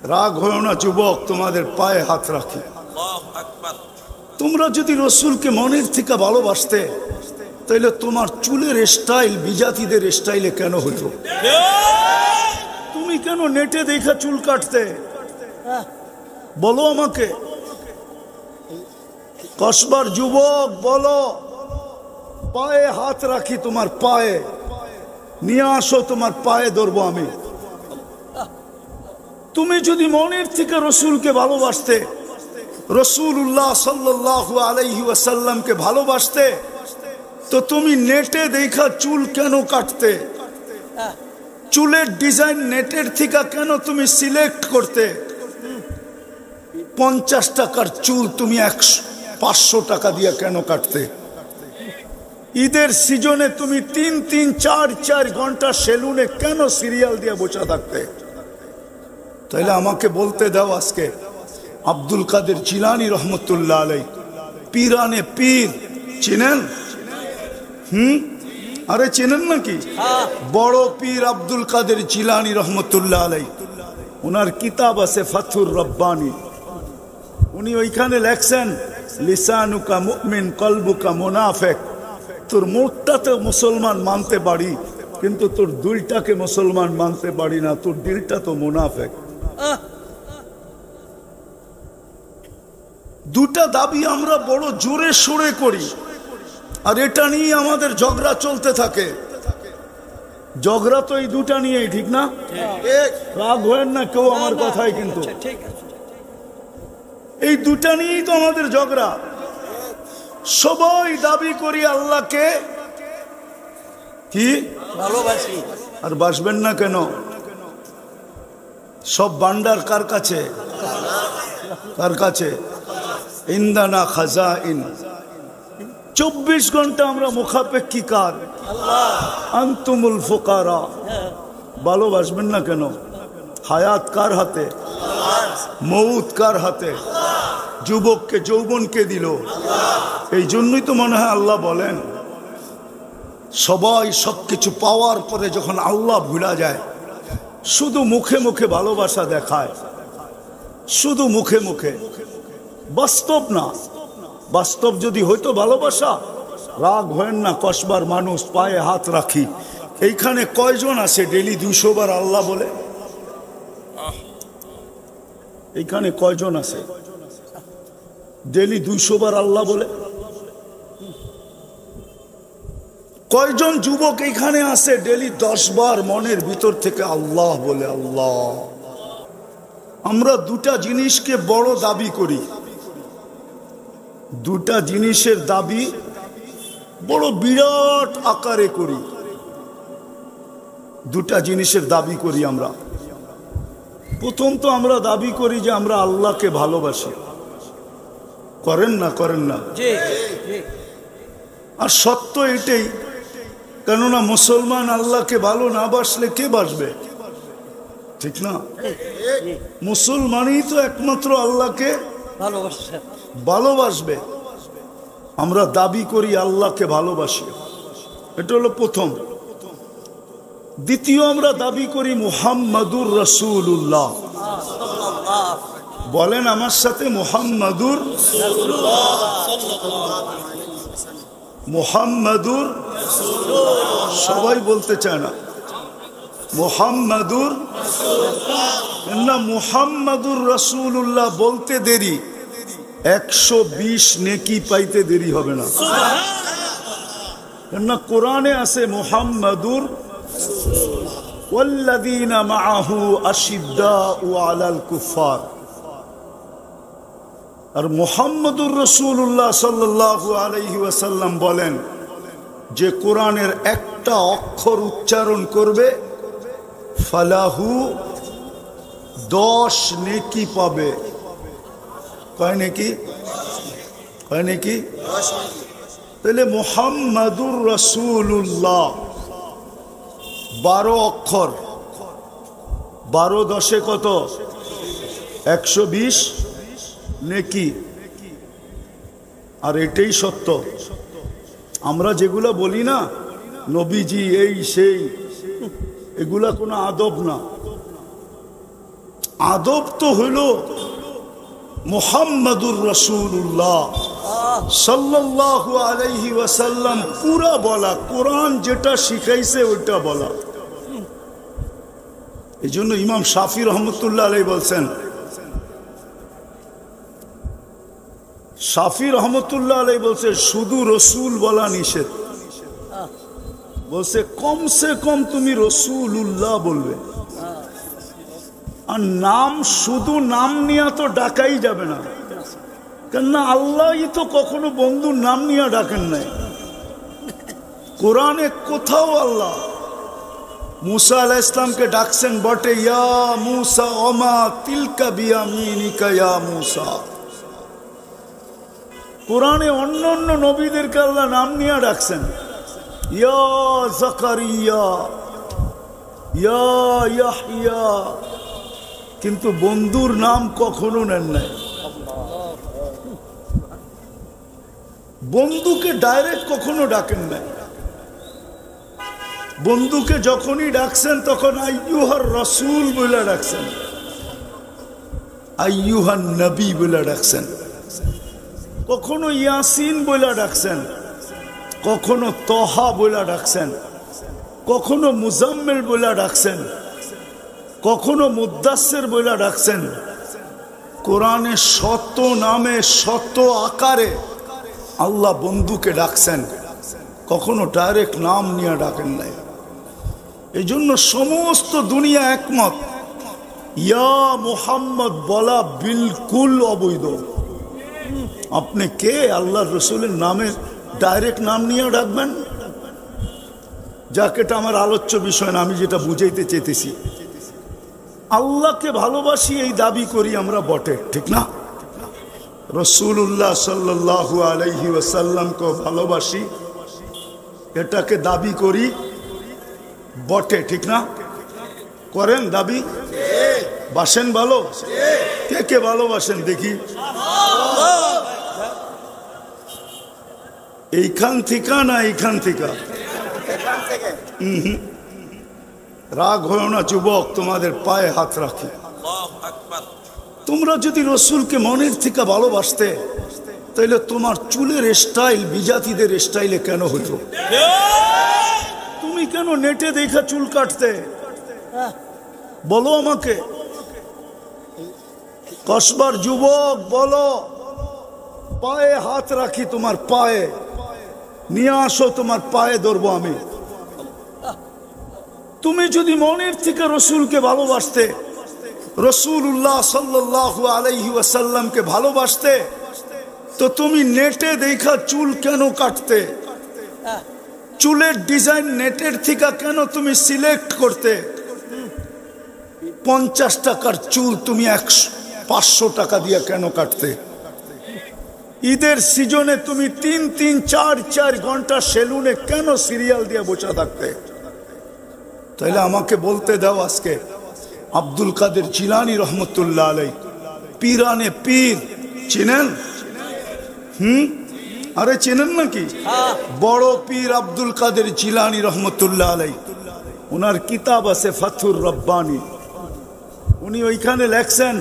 রাগ হয় না যুবক, তোমাদের পায়ে হাত রাখি। তোমরা যদি রসুলকে মনের থেকে ভালোবাসতে তাহলে তোমার চুলের স্টাইল বিজাতিদের স্টাইলে কেন হতো? তুমি কেন নেটে দেখা চুল কাটতে? বলো আমাকে, কসবার যুবক বলো, পায়ে হাত রাখি, তোমার পায়ে নিয়ে আসো, তোমার পায়ে ধরবো আমি। তুমি যদি মনের থেকে রসুলকে ভালোবাসতে, রসুল্লাহ সাল্লাল্লাহু আলাইহি ওয়াসাল্লামকে ভালোবাসতে, তো তুমি নেটে দেখা চুল কেন কাটতে? চুলের ডিজাইন নেটের থেকে কেন তুমি সিলেক্ট করতে? 50 টাকার চুল তুমি 500 টাকা দিয়ে কেন কাটতে? ঈদের সিজনে তুমি 3-3, 4-4 ঘন্টা সেলুনে কেন সিরিয়াল দিয়ে বসে থাকতে? তাইলে আমাকে বলতে দাও, আজকে আব্দুল কাদের জিলানী রহমতুল্লাহ আলাই, পীরানে পীর চিনেন? আরে চেনেন নাকি? বড় পীর আব্দুল কাদের জিলানী রহমতুল্লাহ আলাই, ওনার কিতাব আছে ফাথুর রব্বানি। উনি ওইখানে লেখছেন, লিসানুকা মুমিন কলবুকা মুনাফিক। তোর মুখটাতে মুসলমান মানতে পারি, কিন্তু তোর দিলটাকে মুসলমান মানতে পারি না, তোর দিলটা তো মুনাফিক। দুটা দাবি আমরা বড় জোরে সোরে করি, আর এটা নিয়ে আমাদের ঝগড়া চলতে থাকে। ঝগড়া তো এই দুটা নিয়েই, ঠিক না? রাগ হয় না কেউ আমার কথায়, কিন্তু এই দুটা নিয়েই তো আমাদের ঝগড়া। সবাই দাবি করি আল্লাহকে কি ভালোবাসি, আর বাসবেন না কেন? সব ভান্ডার কার কাছে? কার কাছে? ইন্দানা খাজাইন। 24 ঘন্টা আমরা মুখাপেক্ষী কার? আনতুমুল ফুকারা। ভালোবাসবেন না কেন? হায়াত কার হাতে? মৌত কার হাতে? যুবককে যৌবনকে দিল। এই জন্যই তো মনে হয় আল্লাহ বলেন, সবাই সবকিছু পাওয়ার পরে যখন আল্লাহ ভুলা যায়, শুধু মুখে মুখে ভালোবাসা দেখায়, শুধু মুখে মুখে, বাস্তব না। বাস্তব যদি হইতো ভালোবাসা, রাগ হয় না, কসবার মানুষ পায়ে হাত রাখি। এইখানে কয়জন আছে ডেলি 200 বার আল্লাহ বলে? এইখানে কয়জন আছে ডেলি 200 বার আল্লাহ বলে? কয়জন যুবক এইখানে আছে ডেলি 10 বার মনের ভিতর থেকে আল্লাহ বলে? আল্লাহ। আমরা দুটা জিনিসকে বড় দাবি করি, দুটা জিনিসের দাবি বড় বিরাট আকারে করি। দুটা জিনিসের দাবি করি আমরা। প্রথম তো আমরা দাবি করি যে আমরা আল্লাহকে ভালোবাসি। করেন না? করেন না? আর সত্য এটাই, কেননা মুসলমান আল্লাহকে ভালো না বাসলে কে বাসবে? ঠিক না? মুসলমানই তো একমাত্র আল্লাহকে ভালোবাসবে। আমরা দাবি করি আল্লাহকে ভালোবাসি, এটা হলো প্রথম। দ্বিতীয়, আমরা দাবি করি মুহাম্মাদুর রাসূলুল্লাহ। বলেন আমার সাথে, মুহাম্মাদুর মুহাম্মাদুর। সবাই বলতে চায় না মুহাম্মাদুর না। মুহাম্মাদুর রাসূলুল্লাহ বলতে দেরি, 120 নেকি পাইতে দেরি হবে না। না, কোরআনে আছে মুহাম্মাদুর ওয়াল্লাযীনা মাআহু আশিদ্দাউ আলাল কুফার। আর মুহাম্মাদুর রাসূলুল্লাহ সাল্লাল্লাহু আলাইহি ওয়াসাল্লাম বলেন যে কোরআনের একটা অক্ষর উচ্চারণ করবে, ফালাহু 10 নেকি পাবে। কয় নেকি? কয় নেকি? তাহলে মুহাম্মাদুর রাসূলুল্লাহ 12 অক্ষর, 12 10 কত? 120 নেকি। আর এটাই সত্য। আমরা যেগুলা বলি না, নবীজি এই সেই, এগুলা কোনো আদব না। আদব তো হইল মুহাম্মাদুর রাসূলুল্লাহ সাল্লাল্লাহু আলাইহি ওয়াসাল্লাম পুরা বলা, কোরআন যেটা শিখাইছে ওইটা বলা। এই জন্য ইমাম শাফি রহমতুল্লাহ আলাইহি বলছেন, শাফি রহমতুল্লাহ আলাইহি বলছে শুধু রসুল বলা নিষেধ, বলছে কমসে কম তুমি রসুলুল্লাহ বলবে। আর নাম শুধু নাম নিয়ে তো ডাকাই যাবে না, কেননা আল্লাহই তো কখনো বন্ধুর নাম নিয়ে ডাকেন নাই। কোরআনে কোথাও আল্লাহ মুসা আলাইহিস সালামকে ডাকছেন বটে, ইয়া মুসা ওমা তিলকা বিয়ামিনিকা ইয়া মুসা। কোরআনে অন্য অন্য নবীদেরকে আল্লাহ নাম নিয়ে ডাকছেন, ইয়া জাকারিয়া, ইয়া ইয়াহইয়া, কিন্তু বন্ধুর নাম কখনো নেন নাই। বন্ধুকে ডাইরেক্ট কখনো ডাকেন নাই। বন্ধুকে যখনই ডাকছেন তখন আইয়ুহার রাসূল বলে ডাকছেন, আইয়ুহান নবী বলে ডাকছেন, কখনো ইয়াসিন বলে ডাকছেন, কখনো তহা বলে ডাকছেন, কখনো মুজাম্মিল বলে ডাকছেন, কখনো মুদ্দাসসির বলে ডাকছেন। কোরআনে শত নামে শত আকারে আল্লাহ বন্ধুকে ডাকছেন, কখনো ডাইরেক্ট নাম নিয়ে ডাকেন নাই। এই জন্য সমস্ত দুনিয়া একমত, ইয়া মুহাম্মদ বলা বিলকুল অবৈধ। আপনি কে আল্লাহর রসুলের নামে ডাইরেক্ট নাম নিয়ে ডাকবেন? যাক, এটা আমার আলোচ্য বিষয় না, আমি যেটা বুঝাইতে চেয়েছি, আল্লাহকে ভালোবাসি এই দাবি করি আমরা বটে, ঠিক না? রাসূলুল্লাহ সাল্লাল্লাহু আলাইহি ওয়াসাল্লামকে ভালোবাসি এটাকে দাবি করি বটে, ঠিক না? করেন দাবি? বাসেন ভালো? কে কে ভালোবাসেন দেখি? এইখান থেকে না এইখান থেকে? রাগ হয় না যুবক, তোমাদের পায়ে হাত রাখি। তোমরা যদি রসুলকে মনের থেকে ভালোবাসতে তাহলে তোমার চুলের স্টাইল বিজাতিদের স্টাইলে কেন হতো? তুমি কেন নেটে দেখা চুল কাটতে? বলো আমাকে, কসবার যুবক বলো, পায়ে হাত রাখি, তোমার পায়ে নিয়ে আসো, তোমার পায়ে ধরবো আমি। তুমি যদি মনের থেকে রসুলকে ভালোবাসতে, রসুল্লাহ সাল্লাল্লাহু আলাইহি ওয়াসাল্লামকে ভালোবাসতে, তো তুমি নেটে দেখা চুল কেন কাটতে? চুলের ডিজাইন নেটের থেকে কেন তুমি সিলেক্ট করতে? 50 টাকার চুল তুমি 500 টাকা দিয়ে কেন কাটতে? ঈদের সিজনে তুমি 3-3, 4-4 ঘন্টা সেলুনে কেন সিরিয়াল দিয়ে বসে থাকতে? তাইলে আমাকে বলতে দাও, আজকে আব্দুল কাদের জিলানী রহমতুল্লাহ আলাইহি পীরানে পীর চিনেন? আরে চেনেন নাকি? বড় পীর আব্দুল কাদের জিলানী রহমতুল্লাহ আলাইহি, ওনার কিতাব আছে ফাথুর রব্বানি। উনি ওইখানে লেখছেন,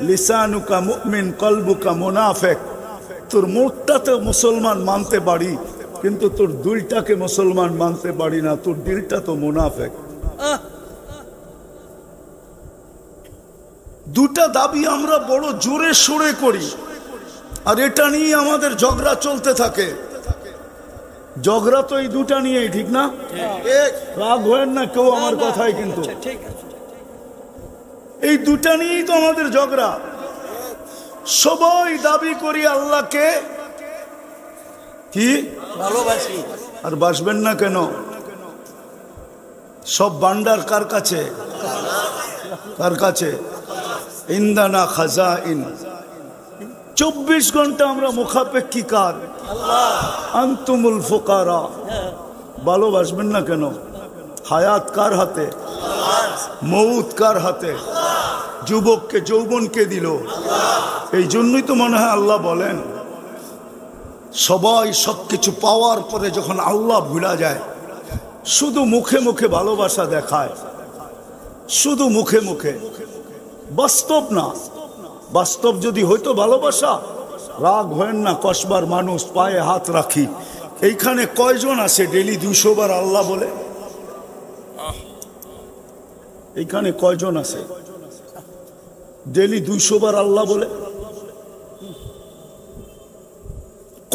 লিসানুকা মুমিন কলবুকা মুনাফিক। তোর মুখটাতে মুসলমান মানতে পারি, কিন্তু তোর দিলটাকে মুসলমান মানতে পারি না, তোর দিলটা তো মুনাফিক। দুটা দাবি আমরা বড় জোরে সোরে করি, আর এটা নিয়ে আমাদের ঝগড়া চলতে থাকে। ঝগড়া তো এই দুটা নিয়েই, ঠিক না? রাগ হয় না কেউ আমার কথায়, কিন্তু এই দুটা নিয়েই তো আমাদের ঝগড়া। সবাই দাবি করি আল্লাহকে কি ভালোবাসি, আর বাসবেন না কেন? সব ভান্ডার কার কাছে? কার কাছে? ইন্দানা খাজাইন। 24 ঘন্টা আমরা মুখাপেক্ষী কার? আনতুমুল ফুকারা। ভালোবাসবেন না কেন? হায়াত কার হাতে? মৌত কার হাতে? যুবককে যৌবনকে দিল। এই জন্যই তো মনে হয় আল্লাহ বলেন, সবাই সবকিছু পাওয়ার পরে যখন আল্লাহ ভুলা যায়, শুধু মুখে মুখে ভালোবাসা দেখায়, শুধু মুখে মুখে। বাস্তব না। বাস্তব যদি হইতো ভালোবাসা, রাগ হয় না, কসবার মানুষ, পায়ে হাত রাখি। এইখানে কয়জন আছে ডেলি 200 বার আল্লাহ বলে? এইখানে কয়জন আছে ডেলি 200 বার আল্লাহ বলে?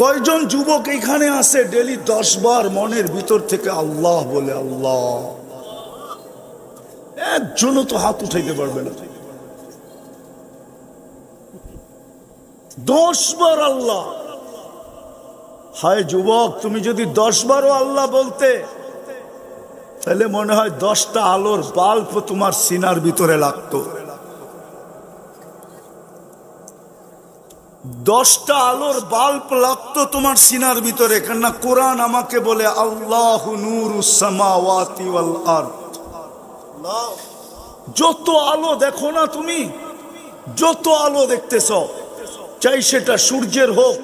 কয়জন যুবক এইখানে আছে ডেলি 10 বার মনের ভিতর থেকে আল্লাহ বলে? আল্লাহ একজনও তো হাত উঠাইতে পারবে না। 10 বার আল্লাহ। হায় যুবক, তুমি যদি 10 বারও আল্লাহ বলতে, তাহলে মনে হয় 10টা আলোর বাল্ব তোমার সিনার ভিতরে লাগতো। 10টা আলোর বাল্ব লাগতো তোমার সিনার ভিতরে। কেননা কোরআন আমাকে বলে আল্লাহু নূরুস সামাওয়াতি ওয়াল আরদ। যত আলো দেখো না তুমি, যত আলো দেখতেছ, চাই সেটা সূর্যের হোক,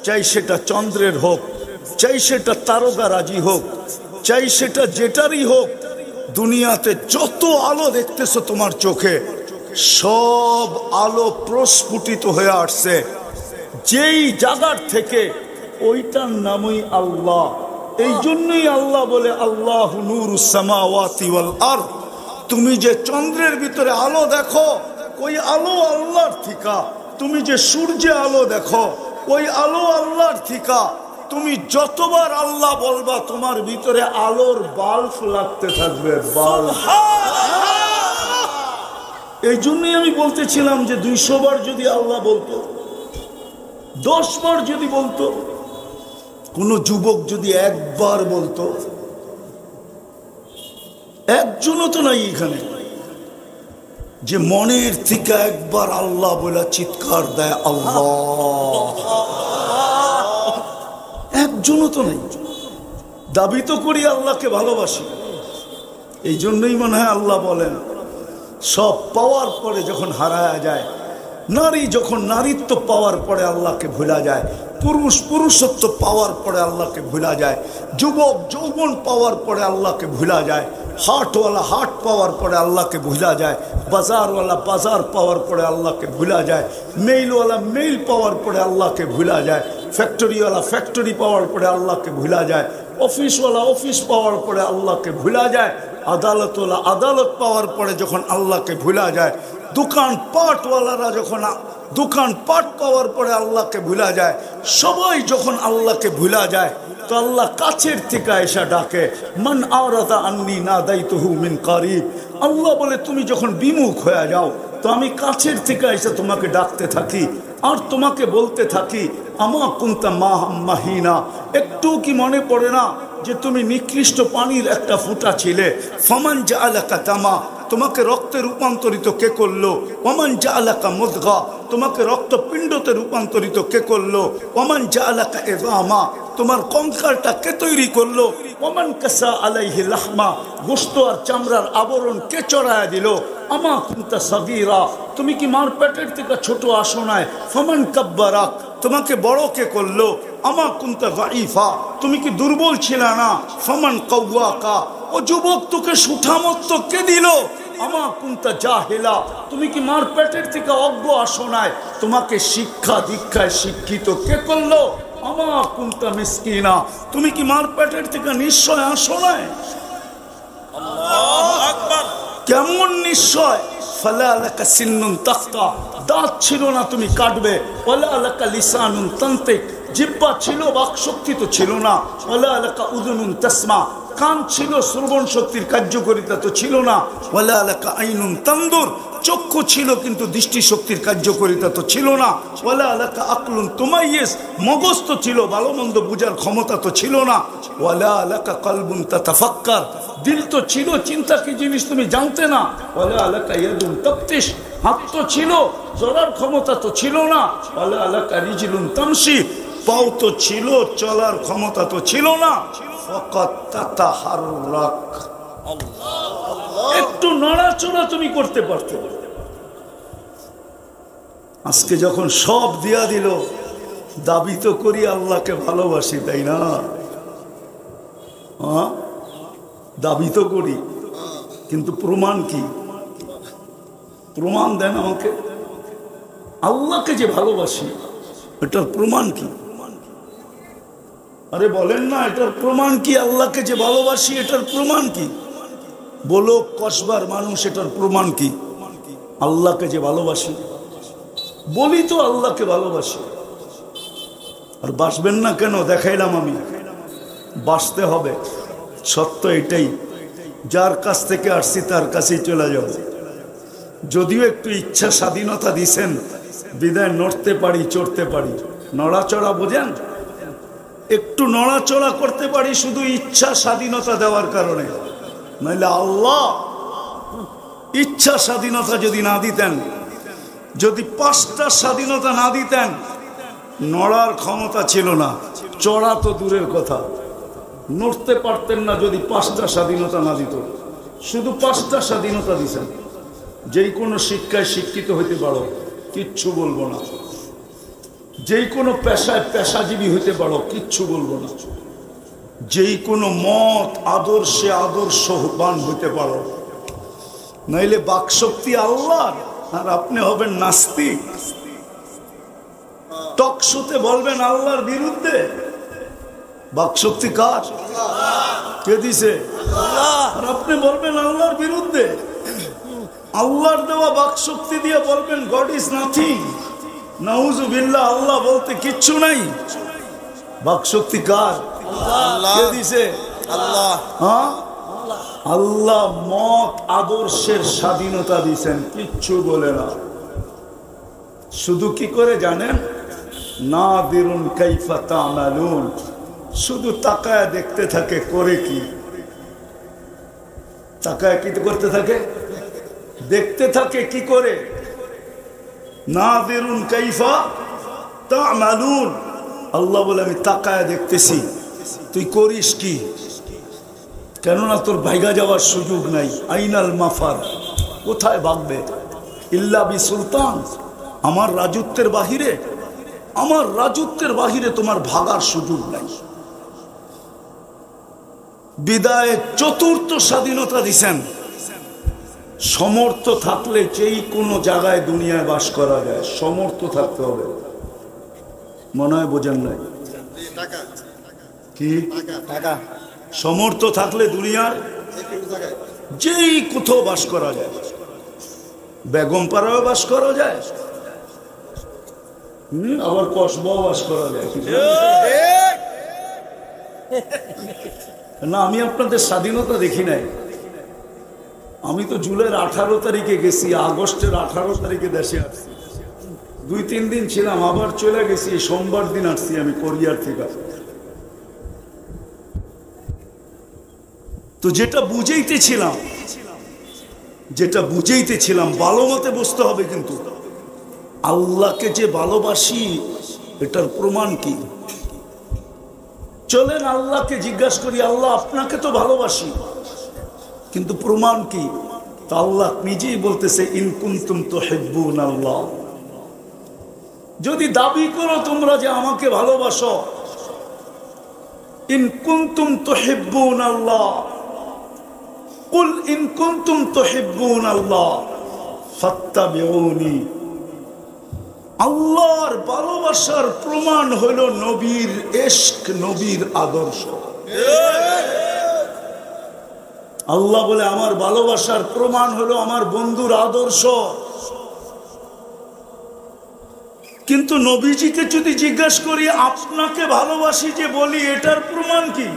চাই সেটা চন্দ্রের হোক, চাই সেটা তারকারাজি হোক, চাই সেটা যেটারই হোক, দুনিয়াতে যত আলো দেখতেছ তোমার চোখে, সব আলো প্রস্ফুটিত হয়ে আসছে যেই জায়গার থেকে, ওইটার নামই আল্লাহ। এই জন্যই আল্লাহ বলে আল্লাহু নূরুস সামাওয়াতি ওয়াল আরদ। তুমি যে চন্দ্রের ভিতরে আলো দেখো, ওই আলো আল্লাহর থিকা। তুমি যে সূর্যে আলো দেখো, ওই আলো আল্লাহর থিকা। তুমি যতবার আল্লাহ বলবা, তোমার ভিতরে আলোর বাল্ব লাগতে থাকবে, বাল্ব। এই জন্যই আমি বলতেছিলাম যে 200 বার যদি আল্লাহ বলতো, 10 বার যদি বলতো, কোন যুবক যদি একবার বলতো, একজনও তো নাই এখানে যে মনের থেকে একবার আল্লাহ বলে চিৎকার দেয় আল্লাহ, একজনও তো নাই। দাবি তো করি আল্লাহকে ভালোবাসি। এই জন্যই মনে হয় আল্লাহ বলেন, সব পাওয়ার পরে যখন হারায়া যায়, নারী যখন নারীত্ব পাওয়ার পরে আল্লাহকে ভুলা যায়, পুরুষ পুরুষত্ব পাওয়ার পরে আল্লাহকে ভুলা যায়, যুবক যৌবন পাওয়ার পরে আল্লাহকে ভুলা যায়, হাটওয়ালা হাট পাওয়ার পরে আল্লাহকে ভুলা যায়, বাজারওয়ালা বাজার পাওয়ার পরে আল্লাহকে ভুলা যায়, মেইলওয়ালা মেইল পাওয়ার পরে আল্লাহকে ভুলা যায়, ফ্যাক্টরিওয়ালা ফ্যাক্টরি পাওয়ার পরে আল্লাহকে ভুলা যায়, অফিসওয়ালা অফিস পাওয়ার পরে আল্লাহকে ভুলা যায়, আদালতওয়ালা আদালত পাওয়ার পরে যখন আল্লাহকে ভুলা যায়, দোকান পাটওয়ালারা যখন দোকান পাট পাওয়ার পরে আল্লাহকে ভুলা যায়, সবাই যখন আল্লাহকে ভুলা যায়, তো আল্লাহ কাছের থেকে এসে ডাকে, মান আরাদা আন্নি নাদাইতুহু মিন কারিব। আল্লাহ বলে তুমি যখন বিমুখ হয়ে যাও, তো আমি কাছের থেকে এসে তোমাকে ডাকতে থাকি আর তোমাকে বলতে থাকি, আমা কুনতা মাহিনা। একটু কি মনে পড়ে না যে তুমি নিকৃষ্ট পানির একটা ফুটা ছিলে? ফামান জাআলাকা তামা, তোমাকে রক্তে রূপান্তরিত কে করলো? ওমান জাআলাকা মুদগা, তোমাকে রক্তপিণ্ডতে রূপান্তরিত কে করলো? ওমান জাআলাকা ইযামা, তোমার কঙ্কালটা কে তৈরি করলো? ওমান কাসা আলাইহি লাহমা, গোশত আর চামড়ার আবরণ কে চড়ায়া দিল? আমা কুনতা সাগীরা, তুমি কি মার পেটের থেকে ছোট আসো নাই? ফামান কাব্বারাক, তোমাকে বড় কে করলো? আমা কুনতা যায়ীফা, তুমি কি দুর্বল ছিল না? ফামান কাওয়াকা, ও যুবক তোকে সুঠামত্ব কে দিল? আমা কুনতা জাহিলা, তুমি কি মার পেটের থেকে অজ্ঞ আসো নাই? তোমাকে শিক্ষা দীক্ষায় শিক্ষিত কে করলো? আমা কুনতা মিসকিনা, তুমি কি মার পেটের থেকে নিশ্চয় আসো নাই? আল্লাহু আকবার। কেমন নিশ্চয়? ফালা লাকা সিন্নুন তাখতা, দাঁত ছিল না তুমি কাটবে। ওয়ালা লাকা লিসানুন তানতিক, জিহ্বা ছিল, বাক শক্তি তো ছিল না। ওয়ালা লাকা উযুনুন তাসমা, কান ছিল, শ্রবণ শক্তির কার্যকারিতা তো ছিল না। ওয়ালা লাকা আইনুন তানদুর, চক্ষু ছিল কিন্তু দৃষ্টি শক্তির কার্যকারিতা তো ছিল না। ওয়ালা লাকা আকলুন তুমাইয়িজ, মগজ তো ছিল, ভালো মন্দ বুঝার ক্ষমতা তো ছিল না। ওয়ালা লাকা কলবুন তাতাফাক্কার, দিল তো ছিল, চিন্তা কি জিনিস তুমি জানতে না। ওয়ালা লাকা ইয়াদুন তাবতিশ, হাত তো ছিল, চলার ক্ষমতা তো ছিল না। ওয়ালা লাকা রিজলুন তামশি, পাও তো ছিল, চলার ক্ষমতা তো ছিল না। ফাকাত তাতাহাররাক, একটু নড়াচড়া তুমি করতে পারতে। আজকে যখন সব দিয়া দিল, দাবি তো করি আল্লাহকে ভালোবাসি, তাই না? দাবি তো করি, কিন্তু প্রমাণ কি? প্রমাণ দেন আমাকে। আল্লাহকে যে ভালোবাসি এটার প্রমাণ কি? আরে বলেন না, এটার প্রমাণ কি? আল্লাহকে যে ভালোবাসি এটার প্রমাণ কি? বলো কসবার মানুষ, এটার প্রমাণ কি? আল্লাহকে যে ভালোবাসি, বলি তো আল্লাহকে ভালোবাসি। আর বাসবেন না কেন? দেখাইলাম আমি, বাসতে হবে। সত্য এটাই, যার কাছ থেকে আসছি তার কাছেই চলে যাব। যদিও একটু ইচ্ছা স্বাধীনতা দিছেন, বিদায় নড়তে পারি, চড়তে পারি। নড়াচড়া বোঝেন? একটু নড়াচড়া করতে পারি শুধু ইচ্ছা স্বাধীনতা দেওয়ার কারণে। নাহলে আল্লাহ ইচ্ছা স্বাধীনতা যদি না দিতেন, যদি 5টা স্বাধীনতা না দিতেন, নড়ার ক্ষমতা ছিল না, চড়া তো দূরের কথা, নড়তে পারতেন না। যদি 5টা স্বাধীনতা না দিত, শুধু 5টা স্বাধীনতা দিছেন, যেই কোনো শিক্ষায় শিক্ষিত হইতে পারো, কিচ্ছু বলবো না। যেই কোনো পেশায় পেশাজীবী হইতে পারো, কিচ্ছু বলবো না। যেই কোনো মত আদর্শে আদর্শবান হইতে পারো, নাইলে বাকশক্তি আল্লাহর আর আপনি হবেন নাস্তিক। টকশোতে বলবেন আল্লাহর বিরুদ্ধে। বাকশক্তি কার? কে দিছে? আর আপনি বলবেন আল্লাহর বিরুদ্ধে। আল্লাহর দেওয়া বাকশক্তি দিয়ে বলবেন গড ইজ নাথিং। নাউজুবিল্লাহ, আল্লাহ বলতে কিচ্ছু নাই। বাকশক্তি কার? কে দিছে? আল্লাহ। হ্যাঁ, আল্লাহ মত আদর্শের স্বাধীনতা দিছেন, কিচ্ছু বলে না। শুধু কি করে জানেন? নাদিরুন কাইফা তা'মালুন, শুধু তাকায় দেখতে থাকে করে কি। তাকায় কি করতে থাকে? দেখতে থাকে কি করে। নাদিরুন কাইফা তা'মালুন, আল্লাহ বলে আমি তাকায় দেখতেছি তুই করিস কি। কেননা তোর ভাইগা যাওয়ার সুযোগ নাই। আইনাল মাফার, কোথায় ভাগবে? ইল্লা বি সুলতান, আমার রাজত্বের বাহিরে, আমার রাজত্বের বাহিরে তোমার ভাগার সুযোগ নাই। বিদায় 4র্থ স্বাধীনতা দিছেন। সমর্থ থাকলে যেই কোনো জায়গায় দুনিয়ায় বাস করা যায়, সমর্থ থাকতে হবে। মনে হয় বোঝেন নাই কি? সমর্থ থাকলে দুনিয়ার যেই কোথাও বাস করা যায়। বেগম পাড়াও বাস করা যায়, আবার কসবাও বাস করা যায়। না, আমি আপনাদের স্বাধীনতা দেখি নাই। আমি তো জুলাইয়ের 18 তারিখে গেছি, আগস্টের 18 তারিখে দেশে আসছি। 2-3 দিন ছিলাম, আবার চলে গেছি। সোমবার দিন আসছি আমি কোরিয়ার থেকে। তো যেটা বুঝাইতেছিলাম ভালো মতে বুঝতে হবে। কিন্তু আল্লাহকে যে ভালোবাসি এটার প্রমাণ কি? চলেন আল্লাহকে জিজ্ঞাসা করি, আল্লাহ আপনাকে তো ভালোবাসি, কিন্তু প্রমাণ কি? তা আল্লাহ নিজেই বলতেছে ইন কুনতুম তুহিব্বুনাল্লাহ, যদি দাবি করো তোমরা যে আমাকে ভালোবাসো, ইন কুনতুম তুহিব্বুনাল্লাহ কুল ইন কুনতুম তুহিব্বুনাল্লাহ ফাত্তাবিউনি। আল্লাহর ভালোবাসার প্রমাণ হইল নবীর ইশক, নবীর আদর্শ। আল্লাহ বলে আমার ভালোবাসার প্রমাণ হলো আমার বন্ধুর আদর্শ। কিন্তু নবীজিকে যদি জিজ্ঞাসা করি আপনাকে ভালোবাসি যে বলি, এটার প্রমাণ কি?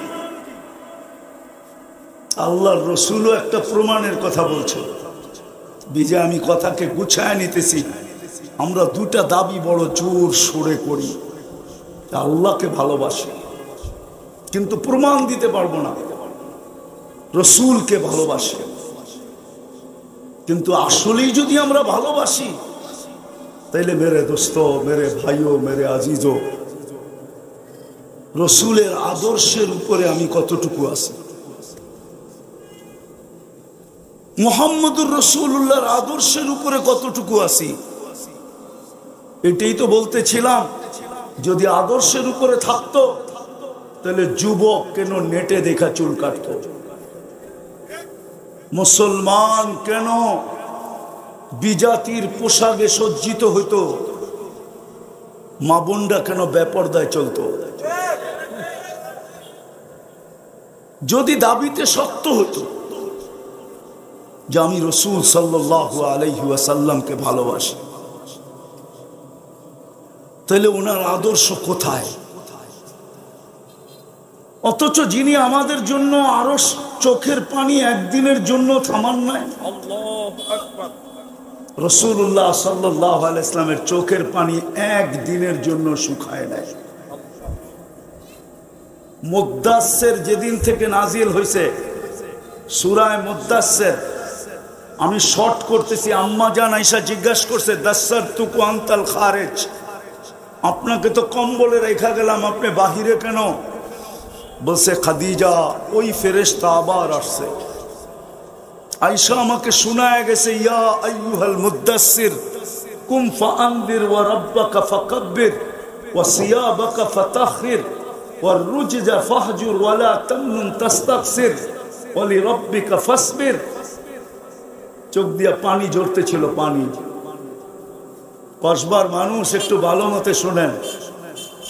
আল্লাহর রসুলও একটা প্রমাণের কথা বলছে। বিজে আমি কথাকে গুছায় নিতেছি। আমরা 2টা দাবি বড় জোর সরে করি, আল্লাহকে ভালোবাসি, কিন্তু প্রমাণ দিতে পারবো না। রসুলকে ভালোবাসি, কিন্তু আসলেই যদি আমরা ভালোবাসি, তাইলে মেরে দোস্ত, মেরে ভাইও, মেরে আজিজও, রসুলের আদর্শের উপরে আমি কতটুকু আছি? মুহাম্মদুর রাসূলুল্লাহর আদর্শের উপরে কতটুকু আছি? এটাই তো বলতেছিলাম, যদি আদর্শের উপরে থাকতো তাহলে যুবক কেন নেটে দেখা চুল কাটতো? মুসলমান কেন বিজাতির পোশাকে সজ্জিত হইতো, মা বোনরা কেন বেপরদায় চলতো? যদি দাবিতে শক্ত হতো যে আমি রাসূল সাল্লাল্লাহু আলাইহি ওয়াসাল্লামকে ভালোবাসি, তাহলে ওনার আদর্শ কোথায়? অথচ যিনি আমাদের জন্য আরো চোখের পানি একদিনের জন্য থামান নাই। রাসূলুল্লাহ সাল্লাল্লাহু আলাইহি ওয়াসাল্লামের চোখের পানি একদিনের জন্য শুকায় নাই। মুদ্দাসসির যেদিন থেকে নাজিল হয়েছে, সূরা মুদ্দাসসির, আমি শর্ট করতেছি, আম্মা জান আয়েশা জিজ্ঞাসা করছে দাসসারতুকু আনতাল খারিজ, আপনাকে তো কম্বলে রেখা গেলাম, আপনি বাহিরে কেন? বলছে খাদিজা, ওই ফেরেশতা আবার আসছে। আয়েশা আমাকে শোনায় গেছে, ইয়া আইয়ুহাল মুদ্দাসসির কুম ফাআনদির ওয়া রাব্বাকা ফাকাব্বির ওয়া সিয়াবাকা ফাতাহহির ওয়া রুজজা ফাহজুর ওয়া লা তামনুন তাস্তাকসির ওয়া লিরাব্বিকা ফাসবির। চোখ দিয়া পানি ঝরতে ছিল, পানি। কসবার মানুষ একটু ভালো মতে শোনেন,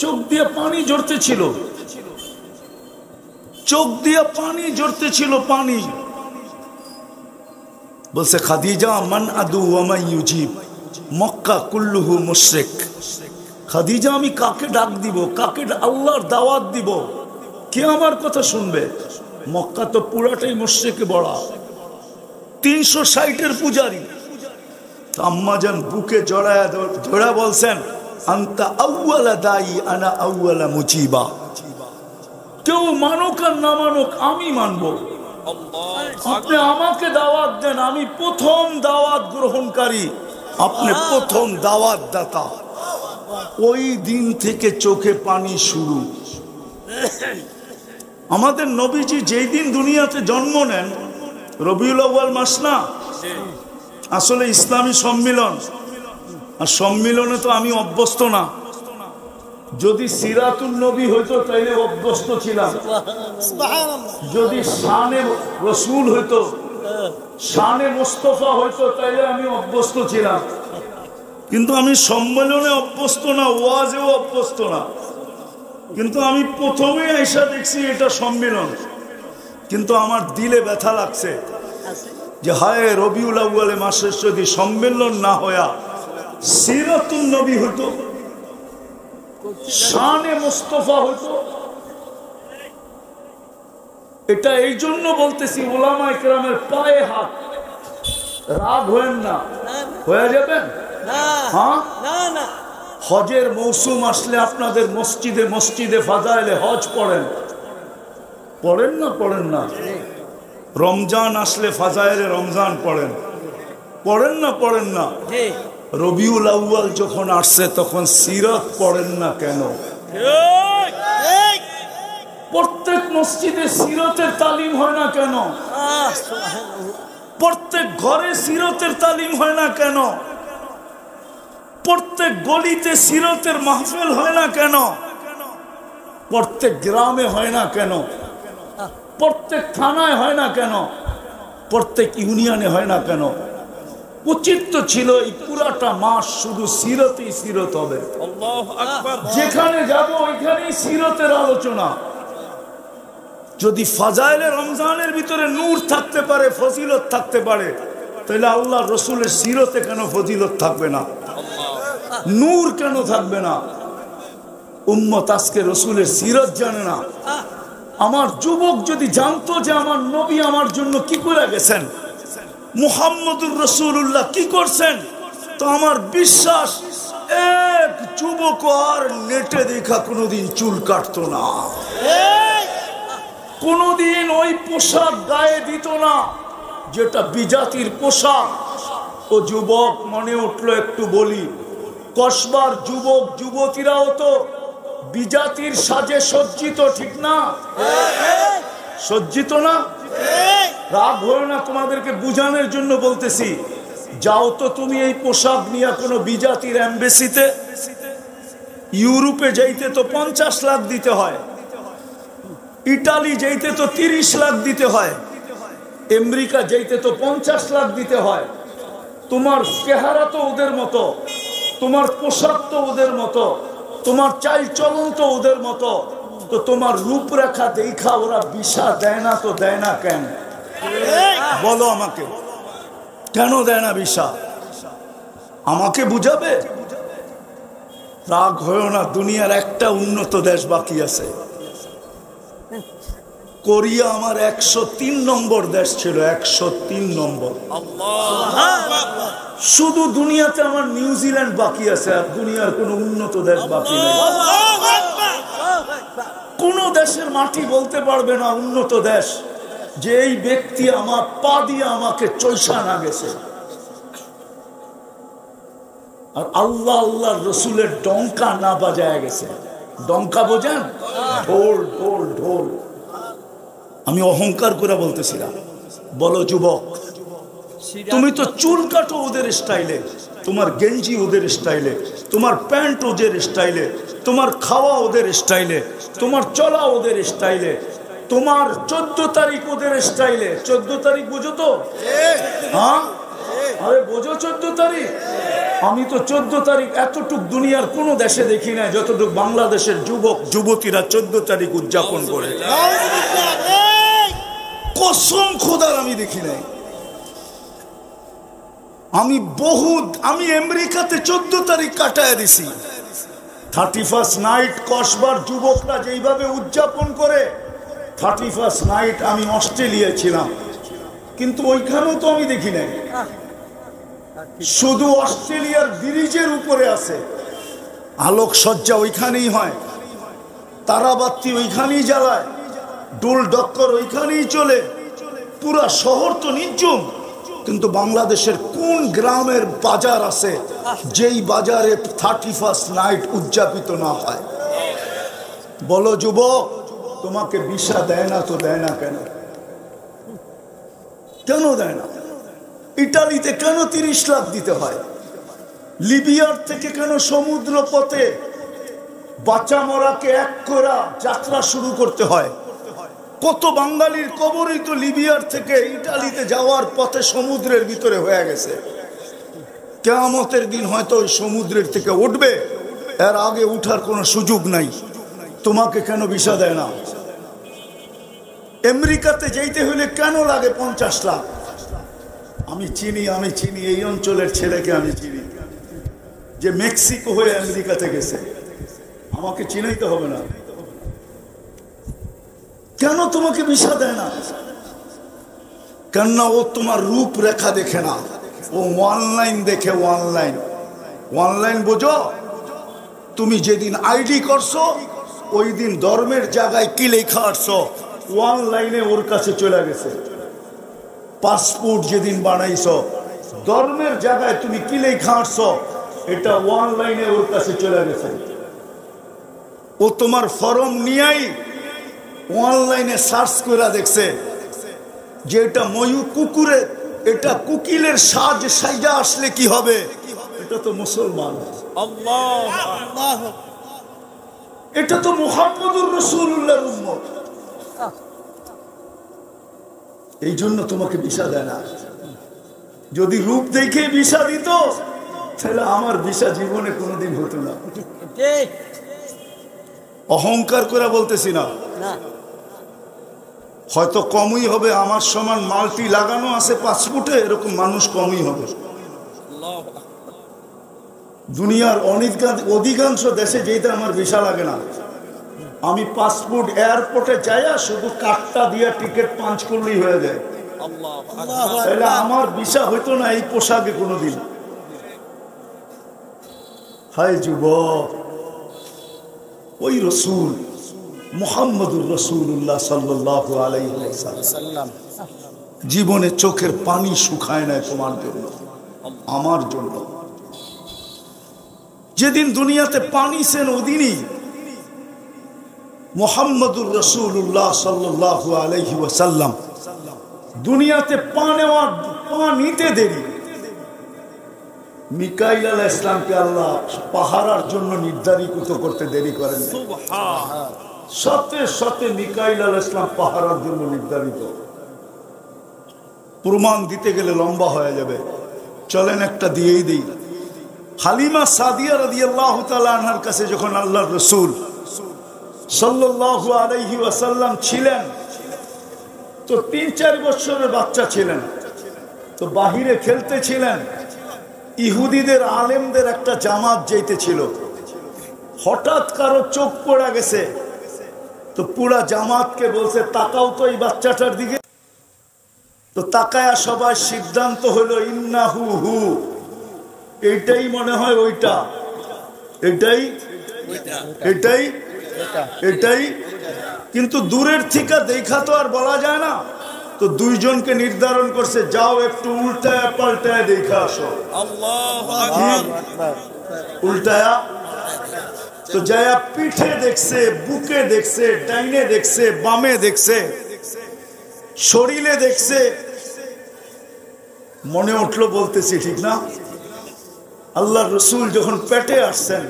চোখ দিয়ে পানি ঝরতে ছিল, চোখ দিয়ে পানি ঝরতে ছিল, পানি। বলছে খাদিজা, মান আদু ওয়া মান ইউজিব, মক্কা কুল্লুহু মুশরিক। খাদিজা, আমি কাকে ডাক দিব, কাকে আল্লাহর দাওয়াত দিব, কে আমার কথা শুনবে? মক্কা তো পুরাটাই মুশরিকে ভরা, 360-এর পূজারী। আম্মাজান বুকে জড়া বলছেন, আনতা আউয়ালা দাই আনা আউয়ালা মুজিবা। কেউ মানুক আর না মানুক, আমি মানবো। আপনি আমাকে দাওয়াত দেন, আমি প্রথম দাওয়াত গ্রহণকারী, আপনি প্রথম দাওয়াত দাতা। ওই দিন থেকে চোখে পানি শুরু। আমাদের নবীজি যেই দিন দুনিয়াতে জন্ম নেন, রবিউল আউয়াল মাস না, আসলে ইসলামী সম্মিলন, আর সম্মিলনে তো আমি অভ্যস্ত না। যদি সিরাতুন নবী হইতো তাইলে অভ্যস্ত ছিলাম, যদি শানে রসুল হইতো, শানে মুস্তাফা হইতো, তাইলে আমি অভ্যস্ত ছিলাম। কিন্তু আমি সম্মেলনে অভ্যস্ত না, ওয়াজেও অভ্যস্ত না। কিন্তু আমি প্রথমে আইসা দেখছি এটা সম্মেলন, কিন্তু আমার দিলে ব্যথা লাগছে যে হায়, রবিউল আউয়াল মাসের যদি সম্মেলন না হইয়া সিরাতুন নবী হইতো, শানে মুস্তাফা হইতো। এটা এই জন্য বলতেছি, উলামায়ে কেরামের পায়ে হাত। রাগ হয়েন না, হয়ে যাবেন। হ্যাঁ, হজের মৌসুম আসলে আপনাদের মসজিদে মসজিদে ফাজাইলে হজ পড়েন, পড়েন না? পড়েন না? রমজান আসলে ফাজাইলে রমজান পড়েন, পড়েন না? পড়েন না? রবিউল আউয়াল যখন আসছে তখন সিরাত পড়েন না কেন? প্রত্যেক মসজিদে সিরাতের তালিম হয় না কেন? প্রত্যেক ঘরে সিরাতের তালিম হয় না কেন? প্রত্যেক গলিতে সিরাতের মাহফিল হয় না কেন? প্রত্যেক গ্রামে হয় না কেন? প্রত্যেক থানায় হয় না কেন? প্রত্যেক ইউনিয়নে হয় না কেন? উচিত তো ছিল এই পুরাটা মাস শুধু সিরতেই সিরত হবে। যেখানে যাব ওইখানেই সিরতের আলোচনা। যদি ফাজাইলে রমজানের ভিতরে নূর থাকতে পারে, ফজিলত থাকতে পারে, তাহলে আল্লাহ রসুলের সিরতে কেন ফজিলত থাকবে না? নূর কেন থাকবে না? উম্মত আজকে রসুলের সিরত জানে না। আমার যুবক যদি জানতো যে আমার নবী আমার জন্য কি করে গেছেন, মুহাম্মদুর রাসূলুল্লাহ কি করছেন, তো আমার বিশ্বাস এক যুবক আর নেটে দেখা কোনোদিন চুল কাটতো না, কোনোদিন ওই পোশাক গায়ে দিত না যেটা বিজাতির পোশাক। ও যুবক মনে উঠলো একটু বলি, কসবার যুবক যুবতীরাও তো বিজাতির সাজে সজ্জিত, ঠিক না? সজ্জিত না? রাগ হলো না, তোমাদেরকে বুঝানোর জন্য বলতেছি। যাও তো তুমি এই পোশাক নিয়ে কোনো বিজাতির এমবেসিতে। ইউরোপে যাইতে তো 50 লাখ দিতে হয়, ইটালি যাইতে তো 30 লাখ দিতে হয়, আমেরিকা যাইতে তো 50 লাখ দিতে হয়। তোমার চেহারা তো ওদের মতো, তোমার পোশাক তো ওদের মতো, তোমার চাল চলন তো ওদের মতো, তো তোমার রূপরেখা দেখা ওরা বিষা দেয় না, তো দেয় না কেন? বলো আমাকে, কেন দেয় না বিষা? আমাকে বুঝাবে? রাগ হয়েও না, দুনিয়ার একটা উন্নত দেশ বাকি আছে। কোরিয়া আমার 103 নম্বর দেশ ছিল, 103 নম্বর। শুধু দুনিয়াতে আমার নিউজিল্যান্ড বাকি আছে, আর দুনিয়ার কোন উন্নত দেশ বাকি নেই। কোন দেশের মাটি বলতে পারবে না উন্নত দেশ, যে এই ব্যক্তি আমার পা দিয়ে আমাকে চৈষা না গেছে। আর আল্লাহ আল্লাহর রসুলের ডঙ্কা না বাজায় গেছে। ডঙ্কা বোঝেন? ঢোল ঢোল ঢোল। আমি অহংকার করে বলতেছিলাম। বলো যুবক, তুমি তো চুল কাটো ওদের স্টাইলে, তোমার গেঞ্জি ওদের স্টাইলে, তোমার প্যান্ট ওদের স্টাইলে, তোমার খাওয়া ওদের স্টাইলে, তোমার চলা ওদের স্টাইলে, তোমার 14 তারিখ ওদের স্টাইলে। 14 তারিখ বুঝো তো? হ্যাঁ, আরে বোঝো 14 তারিখ? আমি তো 14 তারিখ এতটুক দুনিয়ার কোন দেশে দেখি না যতটুক বাংলাদেশের যুবক যুবতীরা 14 তারিখ উদযাপন করে। কসম খোদার আমি দেখি নাই। আমি আমেরিকাতে 14 তারিখ কাটায় দিছি। 31st নাইট কসবার যুবকরা যেইভাবে উদযাপন করে, 31st নাইট আমি অস্ট্রেলিয়া ছিলাম, কিন্তু ওইখানেও তো আমি দেখি নাই। শুধু অস্ট্রেলিয়ার ব্রিজের উপরে আছে, আলোকসজ্জা ওইখানেই হয়, তারাবাতি ওইখানেই জ্বালায়, ডোল ডক্কর ওইখানেই চলে, পুরা শহর তো নির্জুম। কিন্তু বাংলাদেশের কোন গ্রামের বাজার আছে যেই বাজারে 31st নাইট উদযাপিত না হয়? বলো যুবক, তোমাকে ভিসা দেয় না, তো দেয় না কেন? কেন দেয় না? ইটালিতে কেন 30 লাখ দিতে হয়? লিবিয়ার থেকে কেন সমুদ্র পথে বাচ্চা মরাকে এক করা যাত্রা শুরু করতে হয়? কত বাঙালির কবরই তো লিবিয়ার থেকে ইটালিতে যাওয়ার পথে সমুদ্রের ভিতরে হয়ে গেছে। কিয়ামতের দিন হয়তো ওই সমুদ্রের থেকে উঠবে, এর আগে উঠার কোনো সুযোগ নাই। তোমাকে কেন ভিসা দেয় না? আমেরিকাতে যেতে হলে কেন লাগে 50 লাখ? আমি চিনি এই অঞ্চলের ছেলেকে আমি চিনি, যে মেক্সিকো হয়ে আমেরিকাতে গেছে। আমাকে চিনাইতে হবে না। কেন তোমাকে ভিসা দেয় না? কেননা ও তোমার রূপরেখা দেখে না, ও অনলাইন দেখে। অনলাইন বোঝো? তুমি যেদিন আইডি করছো ওই দিন ধর্মের জায়গায় কি লেখা আসছো, অনলাইনে ওর কাছে চলে গেছে। পাসপোর্ট যেদিন বানাইছো ধর্মের জায়গায় তুমি কি লেখা আসছো, এটা অনলাইনে ওর কাছে চলে গেছে। ও তোমার ফর্ম নিয়েই অনলাইনে সার্চ করে দেখছে যে এটা ময়ূর কুকুরে, এটা কুকিলের সাজা আসলে কি হবে? এটা তো মুসলমান, এটা তো মুহাম্মদুর রাসূলুল্লাহর উম্মত। এই জন্য তোমাকে ভিসা দেয় না। যদি রূপ দেখে ভিসা দিত তাহলে আমার ভিসা জীবনে কোনোদিন হতো না। অহংকার করে বলতেছি না, হয়তো কমই হবে। আমার সমান মাল্টি লাগানো আছে পাসপোর্টে, এরকম মানুষ কমই হবে। দুনিয়ার অধিকাংশ দেশে যেতে আমার ভিসা লাগে না। আমি পাসপোর্ট এয়ারপোর্টে যাইয়া শুধু কার্ডটা দিয়ে টিকিট পাঞ্চ করলেই হয়ে যায়। তাহলে আমার ভিসা হইতো না এই পোশাকে কোনোদিন। হায় যুবক, ওই রসুল মুহাম্মদুর রাসূলুল্লাহ সাল্লাল্লাহু আলাইহি ওয়াসাল্লাম জীবনে চোখের পানি শুকায় নাই তোমার জন্য, আমার জন্য। যেদিন দুনিয়াতে পানি ছেন ওদিনই মুহাম্মদুর রাসূলুল্লাহ সাল্লাল্লাহু আলাইহি ওয়াসাল্লাম দুনিয়াতে পা নিতে দেরি। মিকাইল আলাইহিস সালামকে আল্লাহ পাহারার জন্য নির্ধারিত করতে দেরি করেন। সাথে সাথে মিকাইল আলাইহিস সালাম পাহারার জন্য নির্ধারিত। প্রমাণ দিতে গেলে লম্বা হয়ে যাবে। চলেন একটা দিয়েই দিই। হালিমা সাদিয়া রাদিয়াল্লাহু তাআলা আনহার কাছে যখন আল্লাহর রাসূল সাল্লাল্লাহু আলাইহি ওয়াসাল্লাম ছিলেন, তো 3-4 বছরের বাচ্চা ছিলেন, তো বাহিরে খেলতেছিলেন। ইহুদিদের আলেমদের একটা জামাত যাইতেছিল, হঠাৎ কারো চোখ পড়া গেছে, তো পুরা জামাতকে বলছে তাকাও তো এই বাচ্চাটার দিকে। তো তাকায়া সবাই সিদ্ধান্ত হলো ইন্নাহু হু, এইটাই মনে হয় ওইটা, এটাই এটাই এটাই। কিন্তু দূরের থেকে দেখা তো আর বলা যায় না, তো দুইজনকে নির্ধারণ করছে যাও একটু উল্টায়া পাল্টায়া দেখা আসো। উল্টায়া তো যায়া পিঠে দেখছে, বুকে দেখছে, ডাইনে দেখছে, বামে দেখছে, শরীরে দেখছে। মনে উঠলো বলতেছি ঠিক না, আল্লাহর রাসূল যখন পেটে আসছেন,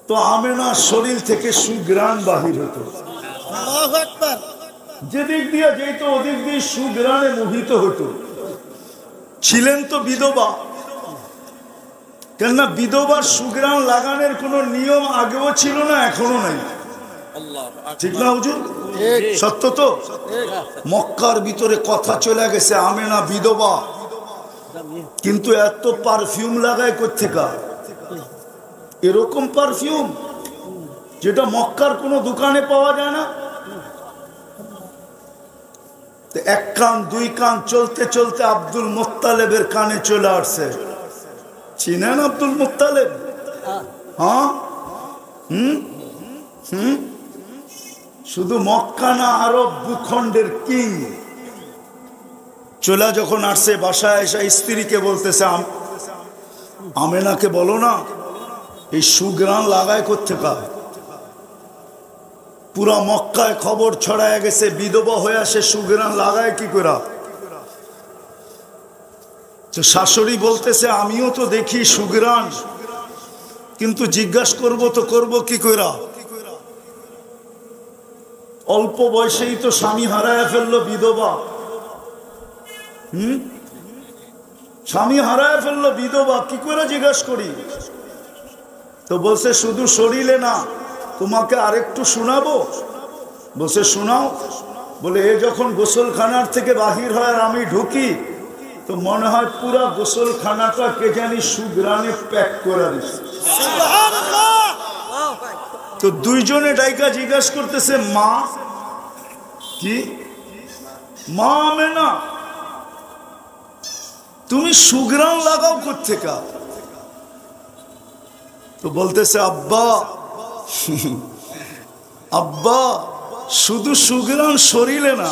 তো আমেনার শরীর থেকে সুঘ্রাণ বাহির হতো। যেদিক দিয়ে যেত ওদিক দিয়ে সুঘ্রাণে মোহিত হতো। ছিলেন তো বিধবা, কেননা বিধবার সুঘ্রাণ লাগানোর কোন নিয়ম আগেও ছিল না, এখনো নাই, ঠিক না হুজুর? সত্য তো। মক্কার ভিতরে কথা চলে গেছে আমেনা বিধবা, কিন্তু এত পারফিউম লাগায় কোত্থেকা? এরকম পারফিউম যেটা মক্কার কোনো দোকানে পাওয়া যায় না। এক কান দুই কান চলতে চলতে আব্দুল মুত্তালেবের কানে চলে আসছে। চিনেন আব্দুল মুত্তালেব? হ্যাঁ, শুধু মক্কা না, আরব ভূখণ্ডের কিং। চলে যখন আসছে বাসায় এসে স্ত্রীকে বলতেছে আমেনাকে বলো না এই সুঘ্রাণ লাগায় কোত্থেকা? পুরা মক্কায় খবর ছড়ায় গেছে বিধবা হয়ে আসে সুঘ্রাণ লাগায় কি করে। তো শাশুড়ি বলতেছে আমিও তো দেখি সুঘ্রাণ, কিন্তু জিজ্ঞাসা করব তো করব কি করে? অল্প বয়সেই তো স্বামী হারায় ফেললো বিধবা। স্বামী হারায় ফেললো বিধবা, কি করে জিজ্ঞাসা করি? তো বলছে শুধু শরীরে না, তোমাকে আরেকটু শোনাবো। বলছে শোনাও। বলে এ যখন গোসলখানার থেকে বাহির হয় আর আমি ঢুকি, তো মনে হয় পুরা গোসলখানাটা কে জানি সুঘ্রাণে প্যাক করে দিচ্ছে। তো দুইজনে ডাইকা জিজ্ঞাসা করতেছে মা কি? মা আমেনা তুমি সুঘ্রাণ লাগাও কোত্থেকা? তো বলতেছে আব্বা, আব্বা শুধু সুঘ্রাণ শরীরে না,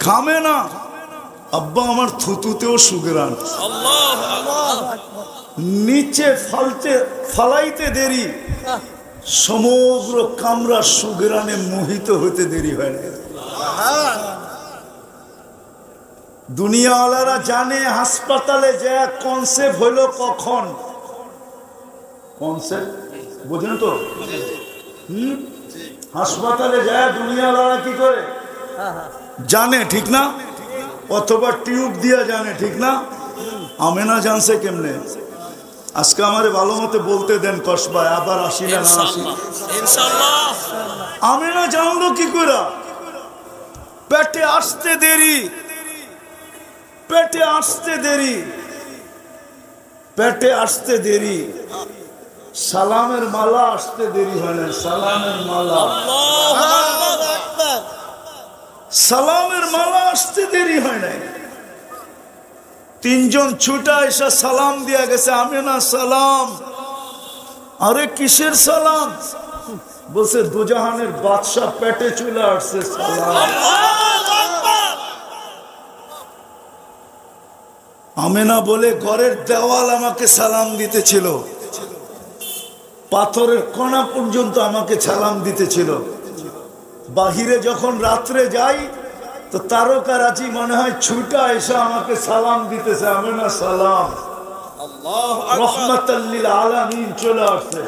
ঘামে না, আব্বা আমার থুতুতেও সুঘ্রাণ। নিচে ফালাইতে দেরি, সমগ্র কামরা সুঘ্রাণে মোহিত হতে দেরি হয় না। দুনিয়াওয়ালারা জানে হাসপাতালে যে কনসেপ্ট হইল কখন। কনসেপ্ট বুঝেন তো? হাসপাতালে যায় দুনিয়াওয়ালারা কি করে জানে, ঠিক না? অথবা টিউব দিয়া জানে, ঠিক না? আমেনা জানছে কেমনে? আজকে আমারে ভালো মতো বলতে দেন কসবায়, আবার আসি না না আসি ইনশাআল্লাহ। আমেনা জানলো কি করে? পেটে আসতে দেরি, পেটে আসতে দেরি, পেটে আসতে দেরি, সালামের মালা আসতে দেরি হয় না। সালামের মালা, সালামের মালা আসতে দেরি হয় নাই। তিনজন ছুটা এসে সালাম দিয়া গেছে, আমেনা সালাম। আরে কিসের সালাম? বলছে দুজাহানের বাদশা পেটে চলে আসছে সালাম। আমেনা বলে ঘরের দেওয়াল আমাকে সালাম দিতেছিল, পাথরের কণা পর্যন্ত আমাকে সালাম দিতেছিল। বাহিরে যখন রাত্রে যাই তো তারকারাজি মনে হয় ছুটা এসে আমাকে সালাম দিতেছে। আমেনা সালাম, রহমাতাল লিল আলামিন চলে আসছে,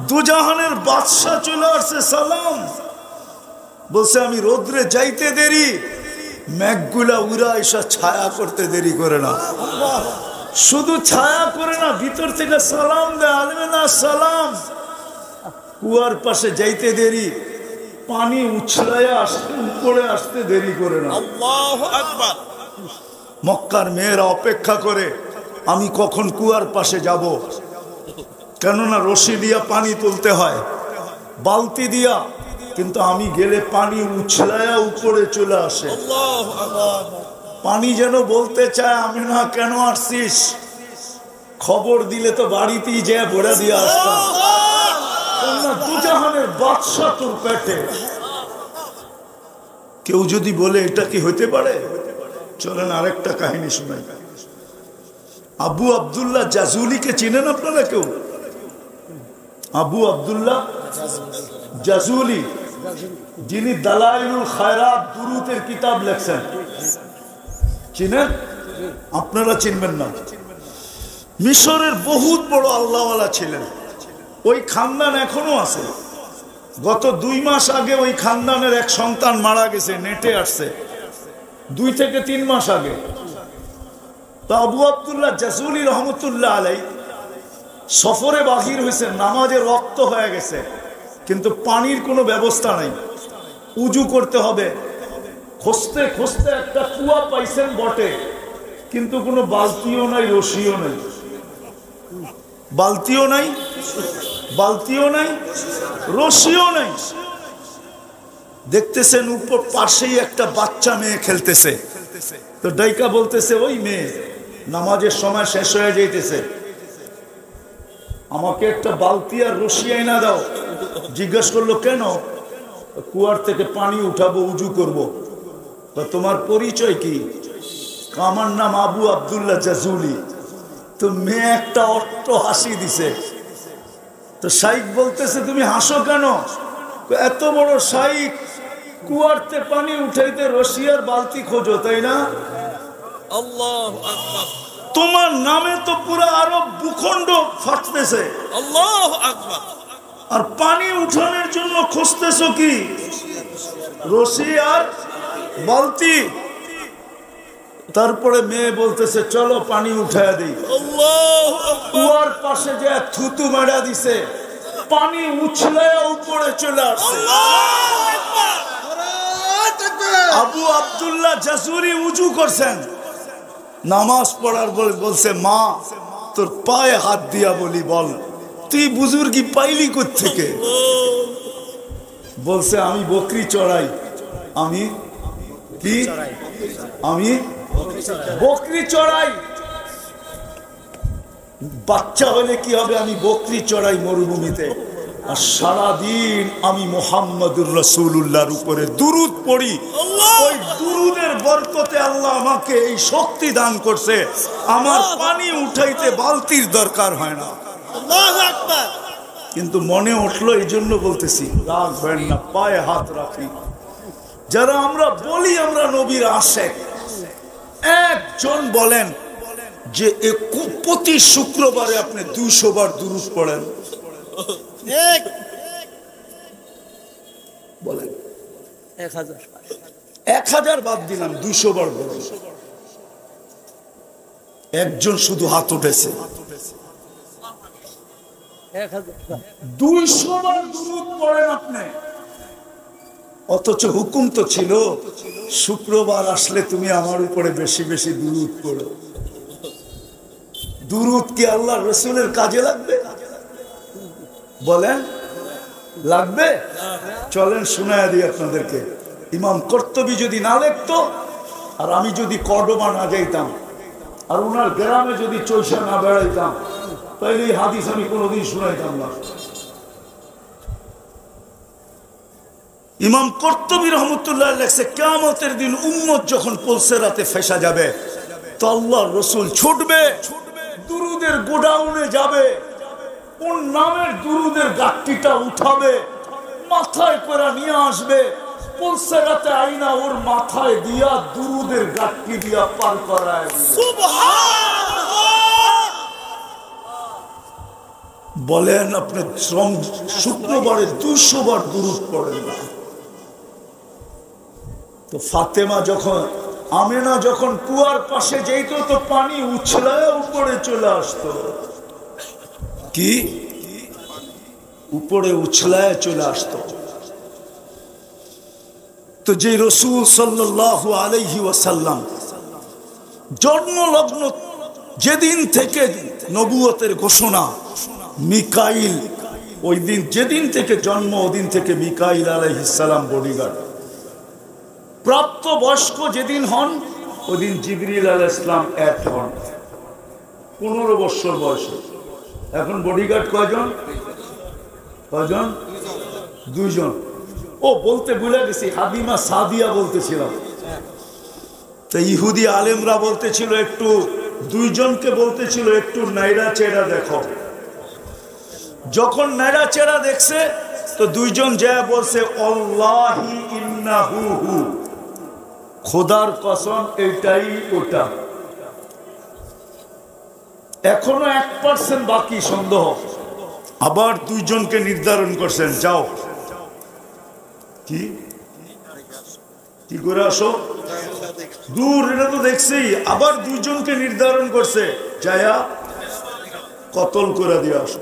দুজাহানের বাদশা চলে আসছে সালাম। বলছে আমি রোদ্রে যাইতে দেরি, মেঘগুলা উড়া এসা ছায়া করতে দেরি করে না, শুধু ছায়া করে না, ভিতর থেকে সালাম দেয়, আলমেনা সালাম। কুয়ার পাশে যাইতে দেরি, পানি উছলায় আসতে উপরে আসতে দেরি করে না। আল্লাহু আকবার। মক্কার মেয়েরা অপেক্ষা করে আমি কখন কুয়ার পাশে যাব, কেননা রশি দিয়া পানি তুলতে হয়, বালতি দিয়া, কিন্তু আমি গেলে পানি উছলায়া উপরে চলে আসে। আল্লাহু আকবার। পানি যেন বলতে চায় আমি না কেন আসছিস, খবর দিলে তো বাড়িতেই যে ভরে দিয়ে আসতাম, দুজাহানের বাদশা তোর পেটে। কেউ যদি বলে এটা কি হইতে পারে, চলেন আরেকটা কাহিনী শুনাই। আবু আব্দুল্লাহ জাজুলিকে চিনেন আপনারা কেউ? আবু আব্দুল্লাহ জাজুলি, যিনি দালাইলুল খায়রাত দুরুদের কিতাব লেখছেন, চিনেন? আপনারা চিনবেন না। মিশরের বহুত বড় আল্লাহওয়ালা ছিলেন, ওই খানদান এখনো আছে। গত 2 মাস আগে ওই খানদানের এক সন্তান মারা গেছে, নেটে আসছে 2 থেকে 3 মাস আগে। তো আবু আব্দুল্লাহ জাজুলি রহমতুল্লাহ আলাই সফরে বাহির হয়েছে, নামাজে রক্ত হয়ে গেছে, কিন্তু পানির কোনো ব্যবস্থা নাই, উজু করতে হবে। খুঁজতে খুঁজতে একটা কুয়া পাইছেন বটে, কিন্তু কোনো বালতিও নাই, রশিও নাই, বালতিও নাই, বালতিও নাই, রশিও নাই। দেখতেছেন উপর পাশেই একটা বাচ্চা মেয়ে খেলতেছে, তো ডাইকা বলতেছে, ওই মেয়ে নামাজের সময় শেষ হয়ে যাইতেছে, আমাকে একটা বালতি আর রশি আইনা দাও। জিজ্ঞাসা করলো কেন? কুয়ার থেকে পানি উঠাবো, উজু করব। তো তোমার পরিচয় কি? আমার নাম আবু আব্দুল্লাহ জাজুলি। তো মেয়ে একটা অট্ট হাসি দিছে। তো শাইখ বলতেছে, তুমি হাসো কেন? এত বড় শাইখ, কুয়ারতে পানি উঠাইতে রশি আর বালতি খোঁজো, তাই না? আল্লাহু আকবার। তোমার নামে তো পুরো আরব ভূখণ্ড ফাটতেছে, আল্লাহু আকবার। আর পানি উঠানোর জন্য খুঁজতেছো কি? রশি আর বালতি। তারপরে মেয়ে বলতেছে, চলো পানি উঠায় দিই। আল্লাহু আকবার। কুয়ার পাশে যে থুতু মারা দিছে, পানি উছলে উপরে চলে আসছে। আল্লাহু আকবার। আবু আব্দুল্লাহ জাজুরি উজু করছেন, নামাজ পড়ার বলে বলছে, মা তোর পায়ে হাত দিয়া বলি, বল তুই বুজুর্গি পাইলি কোত্থেকে? বলছে, আমি বকরি চড়াই। আমি কি? আমি বকরি চড়াই। বাচ্চা হলে কি হবে? আমি বকরি চড়াই মরুভূমিতে, আর সারাদিন আমি মুহাম্মদুর রাসূলুল্লাহর উপরে দুরূদ পড়ি। ওই দুরূদের বরকতে আল্লাহ আমাকে এই শক্তি দান করছে, আমার পানি উঠাইতে বালতির দরকার হয় না। আল্লাহু আকবার। কিন্তু মনে উঠলো, এই জন্য বলতেছি, রাগ হয় না, পায়ে হাত রাখি। যারা আমরা বলি আমরা নবীর আশেক, একজন বলেন যে প্রতি শুক্রবারে আপনি 200 বার দুরূদ পড়েন, বলেন 1000 বাদ দিলাম, 200 বার বলেন। একজন শুধু হাত উঠেছে। 200 বার দুরূদ পড়েন আপনি, অথচ হুকুম তো ছিল শুক্রবার আসলে তুমি আমার উপরে বেশি বেশি দুরূদ পড়ো। দুরূদ কি আল্লাহ রসুলের কাজে লাগবে? বলেন লাগবে? চলেন শোনায় দিই আপনাদেরকে। ইমাম কর্তুবী যদি না লিখতো, আর আমি যদি কর্ডোবা না যাইতাম, আর ওনার গ্রামে যদি চৈশা না বেড়াইতাম, তাইলে এই হাদিস আমি কোনোদিন শুনাইতাম না। ইমাম কর্তুবী রহমতুল্লাহ লেখছে, কিয়ামতের দিন উম্মত যখন পুলসিরাতে ফেসা যাবে, তো আল্লাহর রাসূল ছুটবে, দুরুদের গোডাউনে যাবে, কোন নামের দুরুদের গাট্টিটা উঠাবে, মাথায় করে নিয়ে আসবে, পুলসিরাতে আইনা ওর মাথায় দিয়া দুরুদের গাট্টি দিয়া পার করায়। সুবহানাল্লাহ। বলেন আপনি শুক্রবারে 200 বার দুরূদ পড়েন না? তো ফাতেমা যখন আমেনা যখন কুয়ার পাশে যেত তো পানি উছলায় উপরে চলে আসতো। কি উপরে উছলায় চলে আসতো। তো যে রাসূল সাল্লাল্লাহু আলাইহি ওয়াসাল্লাম জন্মলগ্ন যেদিন থেকে নবুয়তের ঘোষণা, মিকাইল ওই দিন যেদিন থেকে জন্ম ওদিন থেকে মিকাইল আলাইহিস সালাম বডিগার্ড। প্রাপ্ত বয়স্ক যেদিন হন ওদিন জিবরিল আলাইহিস সালাম এক হন 15 বছর বয়সে। এখন বডিগার্ড কয়জন? কয়জন? 2 জন। ও বলতে ভুলে গেছি, হাদিমা সাদিয়া বলতেছিলাম। তো ইহুদি আলেমরা বলতেছিল একটু 2 জনকে বলতেছিল একটু নাইরা চেরা দেখো। যখন নাইরা চেরা দেখছে তো 2 জন যায় বলছে আল্লাহি ইন্নাহু হু, খোদার কসম এটাই ওটা। এখনো 1% বাকি সন্দেহ। আবার 2 জনকে নির্ধারণ করছেন, যাও কি কি করে আসো, দূর এটা তো দেখছি। আবার 2 জনকে নির্ধারণ করছে, যায়া কতল করে দিয়ে আসো।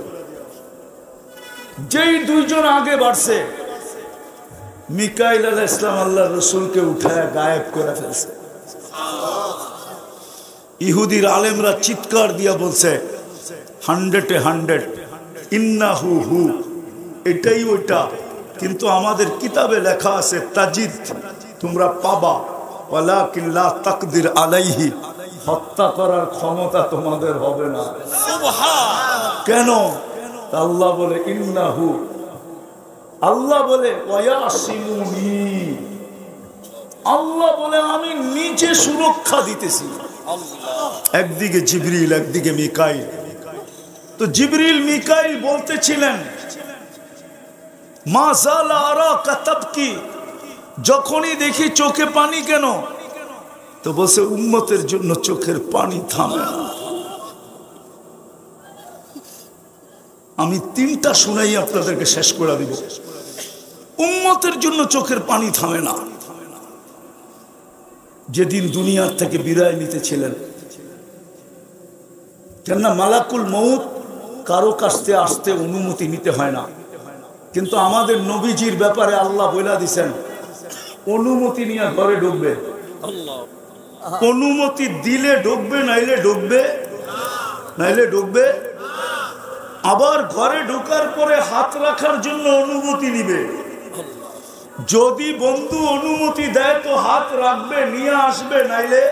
যেই 2 জন আগে বাড়ছে মিকাইল আলাইহিস সালাম আল্লাহর রাসূলকে উঠায় গায়েব করে ফেলছে। ইহুদির আলেমরা চিৎকার দিয়া বলছে 100-এ 100 ইন্নাহু হু, এটাই ওইটা। কিন্তু আমাদের কিতাবে লেখা আছে তাজিদ, তোমরা পাবা, ওয়ালাকিন লা তাকদির আলাইহি, হত্যা করার ক্ষমতা তোমাদের হবে না। কেন? আল্লাহ বলে ইন্নাহু, আল্লাহ বলে ওয়ায়াসিমুনি, আল্লাহ বলে আমি নিজে সুরক্ষা দিতেছি। একদিকে জিবরিল একদিকে মিকাইল। তো জিবরিল মিকাইল বলতেছিলেন মা জালা আরাকা তাবকি, যখনই দেখি চোখে পানি কেন, তো বলছে উম্মতের জন্য চোখের পানি থামে না। আমি 3টা শুনাই আপনাদেরকে শেষ করে দিব। উম্মতের জন্য চোখের পানি থামে না। যেদিন দুনিয়ার থেকে বিদায় নিতেছিলেন, কেননা মালাকুল মউত কারো কাছে আসতে অনুমতি নিতে হয় না, কিন্তু আমাদের নবীজির ব্যাপারে আল্লাহ বলে দিয়েছেন অনুমতি নিয়ে ঘরে ঢুকবে। অনুমতি দিলে ঢুকবে, নাইলে ঢুকবে, নাইলে ঢুকবে। আবার ঘরে ঢোকার পরে হাত রাখার জন্য অনুমতি নিবে। যদি বন্ধু অনুমতি দেয় তো হাত রাখবে, নিয়ে আসবে, নাইলে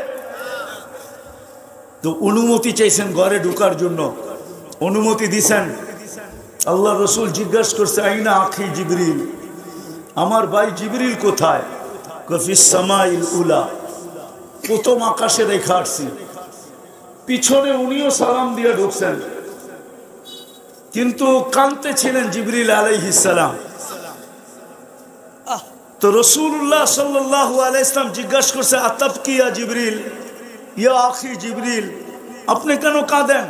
তো অনুমতি চাইছেন ঘরে ঢোকার জন্য, অনুমতি দিছেন। আল্লাহ রসুল জিজ্ঞাসা করছে আইনা আখি জিবরিল, আমার ভাই জিবরিল কোথায়? ফিস সামাইল উলা, প্রথম আকাশে রেখা আসছি। পিছনে উনিও সালাম দিয়ে ঢুকছেন, কিন্তু কাঁদতে ছিলেন জিবরিল আলাইহিস সালাম। তো রাসূলুল্লাহ সাল্লাল্লাহু আলাইহি সাল্লাম জিজ্ঞাসা করছে আতাবকি ইয়া জিবরিল, ইয়া আখি জিবরিল, আপনি কেন কাঁদেন?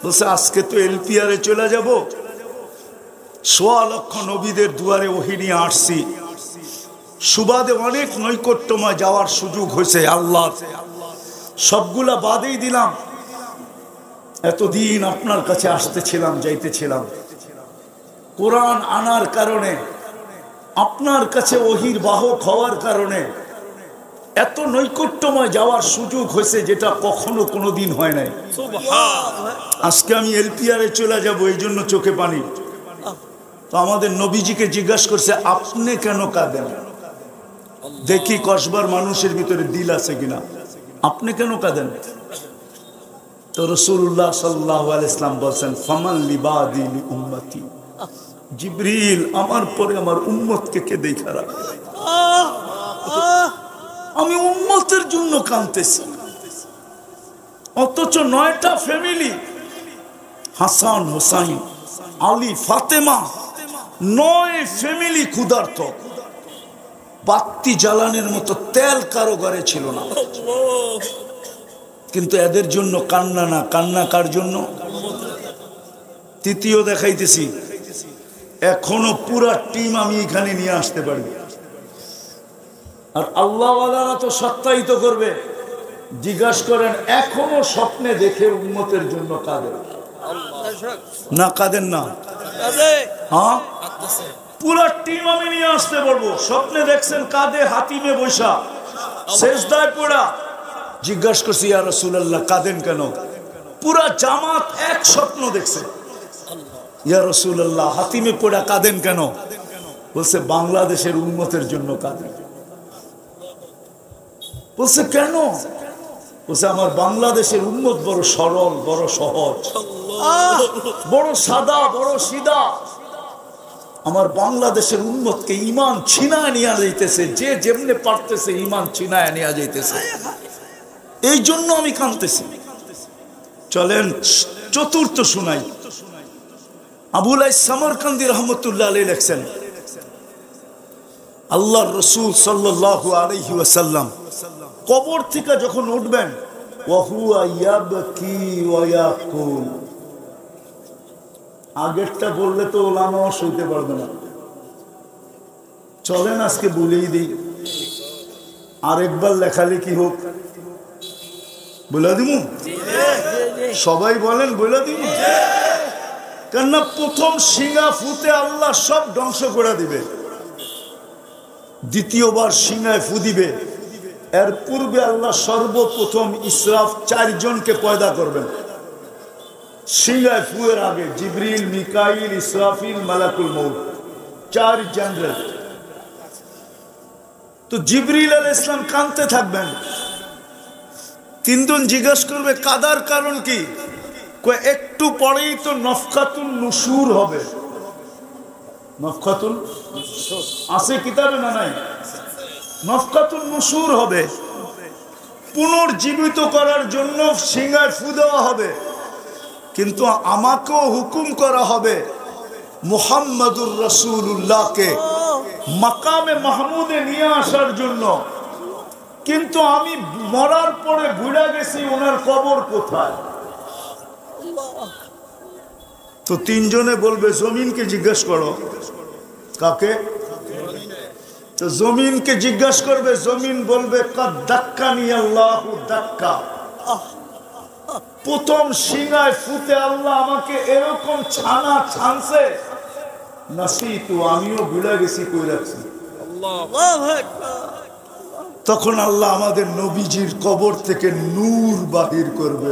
বলছে আজকে তো এলপিআরে চলে যাব, 1.25 লক্ষ নবীদের দুয়ারে ওহী নিয়ে আসছি, সুবাদে অনেক নৈকট্যময় যাওয়ার সুযোগ হয়েছে আল্লাহ, সবগুলা বাদেই দিলাম। এতদিন আপনার কাছে আসতেছিলাম, যাইতেছিলাম, কোরআন আনার কারণে, আপনার কাছে ওহীর বাহক হওয়ার কারণে এত নৈকট্যময় যাওয়ার সুযোগ হয়েছে যেটা কখনো কোনোদিন হয় নাই। আজকে আমি এলপিআরে চলে যাব, এই জন্য চোখে পানি। তো আমাদের নবীজিকে জিজ্ঞাসা করছে আপনি কেন কাঁদেন? দেখি কসবার মানুষের ভিতরে দিল আছে কিনা, আপনি কেন কাঁদেন? তো রাসূলুল্লাহ সাল্লাল্লাহু আলাইহি ওয়াসাল্লাম বলেন ফামান লিবাদি লি উম্মতি, জিবরিল আমার পরে আমার উম্মতকে কে দেখা রাখবে? আমি উম্মতের জন্য কাঁদতেছি, অথচ 9টা ফ্যামিলি, হাসান হোসাইন আলী ফাতেমা, 9 ফ্যামিলি ক্ষুধার্ত, বাতি জ্বালানোর মতো তেল কারো ঘরে ছিল না। কিন্তু এদের জন্য কান্না না, কান্না কার জন্য? তৃতীয় দেখাইতেছি, এখনো পুরা টিম আমি এখানে নিয়ে আসতে পারি। আর আল্লাহওয়ালারা তো সত্যায়িত করবে। জিজ্ঞাসা করেন এখনো স্বপ্নে দেখে উম্মতের জন্য কাঁদেন না কাঁদেন না? হ্যাঁ, পুরা টিম আমি নিয়ে আসতে পারবো। স্বপ্নে দেখছেন কাঁদে হাতিমে বৈশা সেজদায় পড়া। জিজ্ঞাসা করছি ইয়া রাসূলুল্লাহ কাঁদেন কেন? পুরা জামাত এক স্বপ্ন দেখছে। ইয়া রাসূলুল্লাহ হাতিমে পড়া কাঁদেন কেন? বলছে বাংলাদেশের উম্মতের জন্য কাঁদেন। বলছে কেন? বলছে আমার বাংলাদেশের উম্মত বড় সরল, বড় সহজ, বড় সাদা, বড় সিধা। আমার বাংলাদেশের উম্মতকে ঈমান ছিনায় নিয়ে যাইতেছে, যে যেমনে পারতেছে ঈমান ছিনায় নিয়ে যাইতেছে, এই জন্য আমি কাঁদতেছি। চলেন চতুর্থ শুনাই। আবুল আইস সামরকান্দি রহমতুল্লাহ আলাইহি লেখছেন, আল্লাহর রাসূল সাল্লাল্লাহু আলাইহি ওয়াসাল্লাম কবর থেকে যখন উঠবেন, ওয়া হুয়া ইয়াবকি ওয়া ইয়াকুল। আগেরটা বললে তো ওলামাও শুনতে পারবে না। চলেন আজকে বলেই দিই, আরেকবার লেখালেখি হোক। বলে দিব সবাই বলেন, বলে দিব। কেননা প্রথম সিঙ্গা ফুতে আল্লাহ সব ধ্বংস করে দিবে, দ্বিতীয়বার সিঙ্গায় ফু দিবে। এর পূর্বে আল্লাহ সর্বপ্রথম ইসরাফ 4 জনকে পয়দা করবেন। সিঙ্গায় ফুয়ের আগে জিবরিল, মিকাইল, ইসরাফিল, মালাকুল মউত, 4 জেনারেল। তো জিবরিল আলাইহিস সালাম কাঁদতে থাকবেন। 3 জন জিজ্ঞাসা করবে কাদার কারণ কি? একটু পরেই তো নফখাতুন নুশুর হবে। নফখাতুন আছে কিতাবে না নাই? নফখাতুন নুশুর হবে, পুনর্জীবিত করার জন্য সিঙ্গায় ফু দেওয়া হবে। কিন্তু আমাকেও হুকুম করা হবে মুহাম্মাদুর রাসূলুল্লাহকে মাকামে মাহমুদে নিয়ে আসার জন্য। কিন্তু আমি মরার পরে ভুলে গেছি ওনার কবর কোথায়। তো 3 জনে বলবে জমিনকে জিজ্ঞেস করো। কাকে? তো জমিনকে জিজ্ঞাসা করবে, জমিন বলবে কাদ দাক্কানি আল্লাহু দাক্কা। প্রথম সিঙ্গায় ফুতে আল্লাহ আমাকে এরকম ছানা ছানছে, নাসিতু আমিও ভুলে গেছি কই রাখছি। তখন আল্লাহ আমাদের নবীজির কবর থেকে নূর বাহির করবে।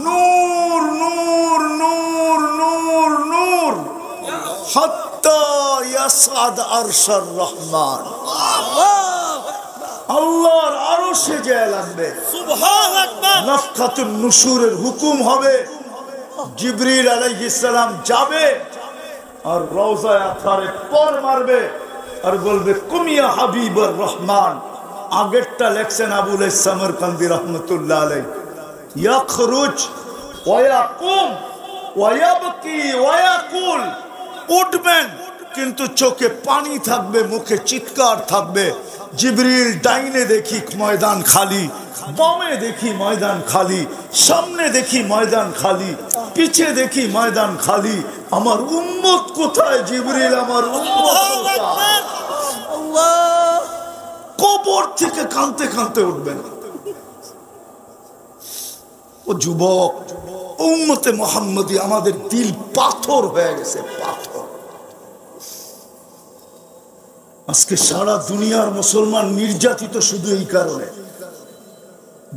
নূর নূর নূর নূর নূর হাত্তা ইয়াসাদ আরশার রহমান। আল্লাহর আরশে যায় লাগবে। সুবহানাল্লাহ। নফখাতুন নুশুরের হুকুম হবে। জিবরিল আলাইহিস সালাম যাবে আর রওজায়ে আতহারে পর মারবে আর বলবে কুমিয়া হাবিবুর রহমান। আগেরটা লেখছেন আবুল আইস সামরকান্দি রহমাতুল্লাহ আলাইহি, ইয়াখরুজ ওয়া ইয়াকুম ওয়া ইয়াবকি ওয়া ইয়াকুল। উঠবেন কিন্তু চোখে পানি থাকবে, মুখে চিৎকার থাকবে। জিবরিল ডাইনে দেখি ময়দান খালি, বামে দেখি ময়দান খালি, সামনে দেখি ময়দান খালি, পিছে দেখি ময়দান খালি। আমার উম্মত কোথায় জিবরিল? আমার উম্মত কোথায়? আল্লাহ কবর থেকে কাঁদতে কাঁদতে উঠবেন। ও যুবক, উম্মতে মুহাম্মদী আমাদের দিল পাথর হয়ে গেছে, পাথর। আজকে সারা দুনিয়ার মুসলমান নির্যাতিত শুধু এই কারণে।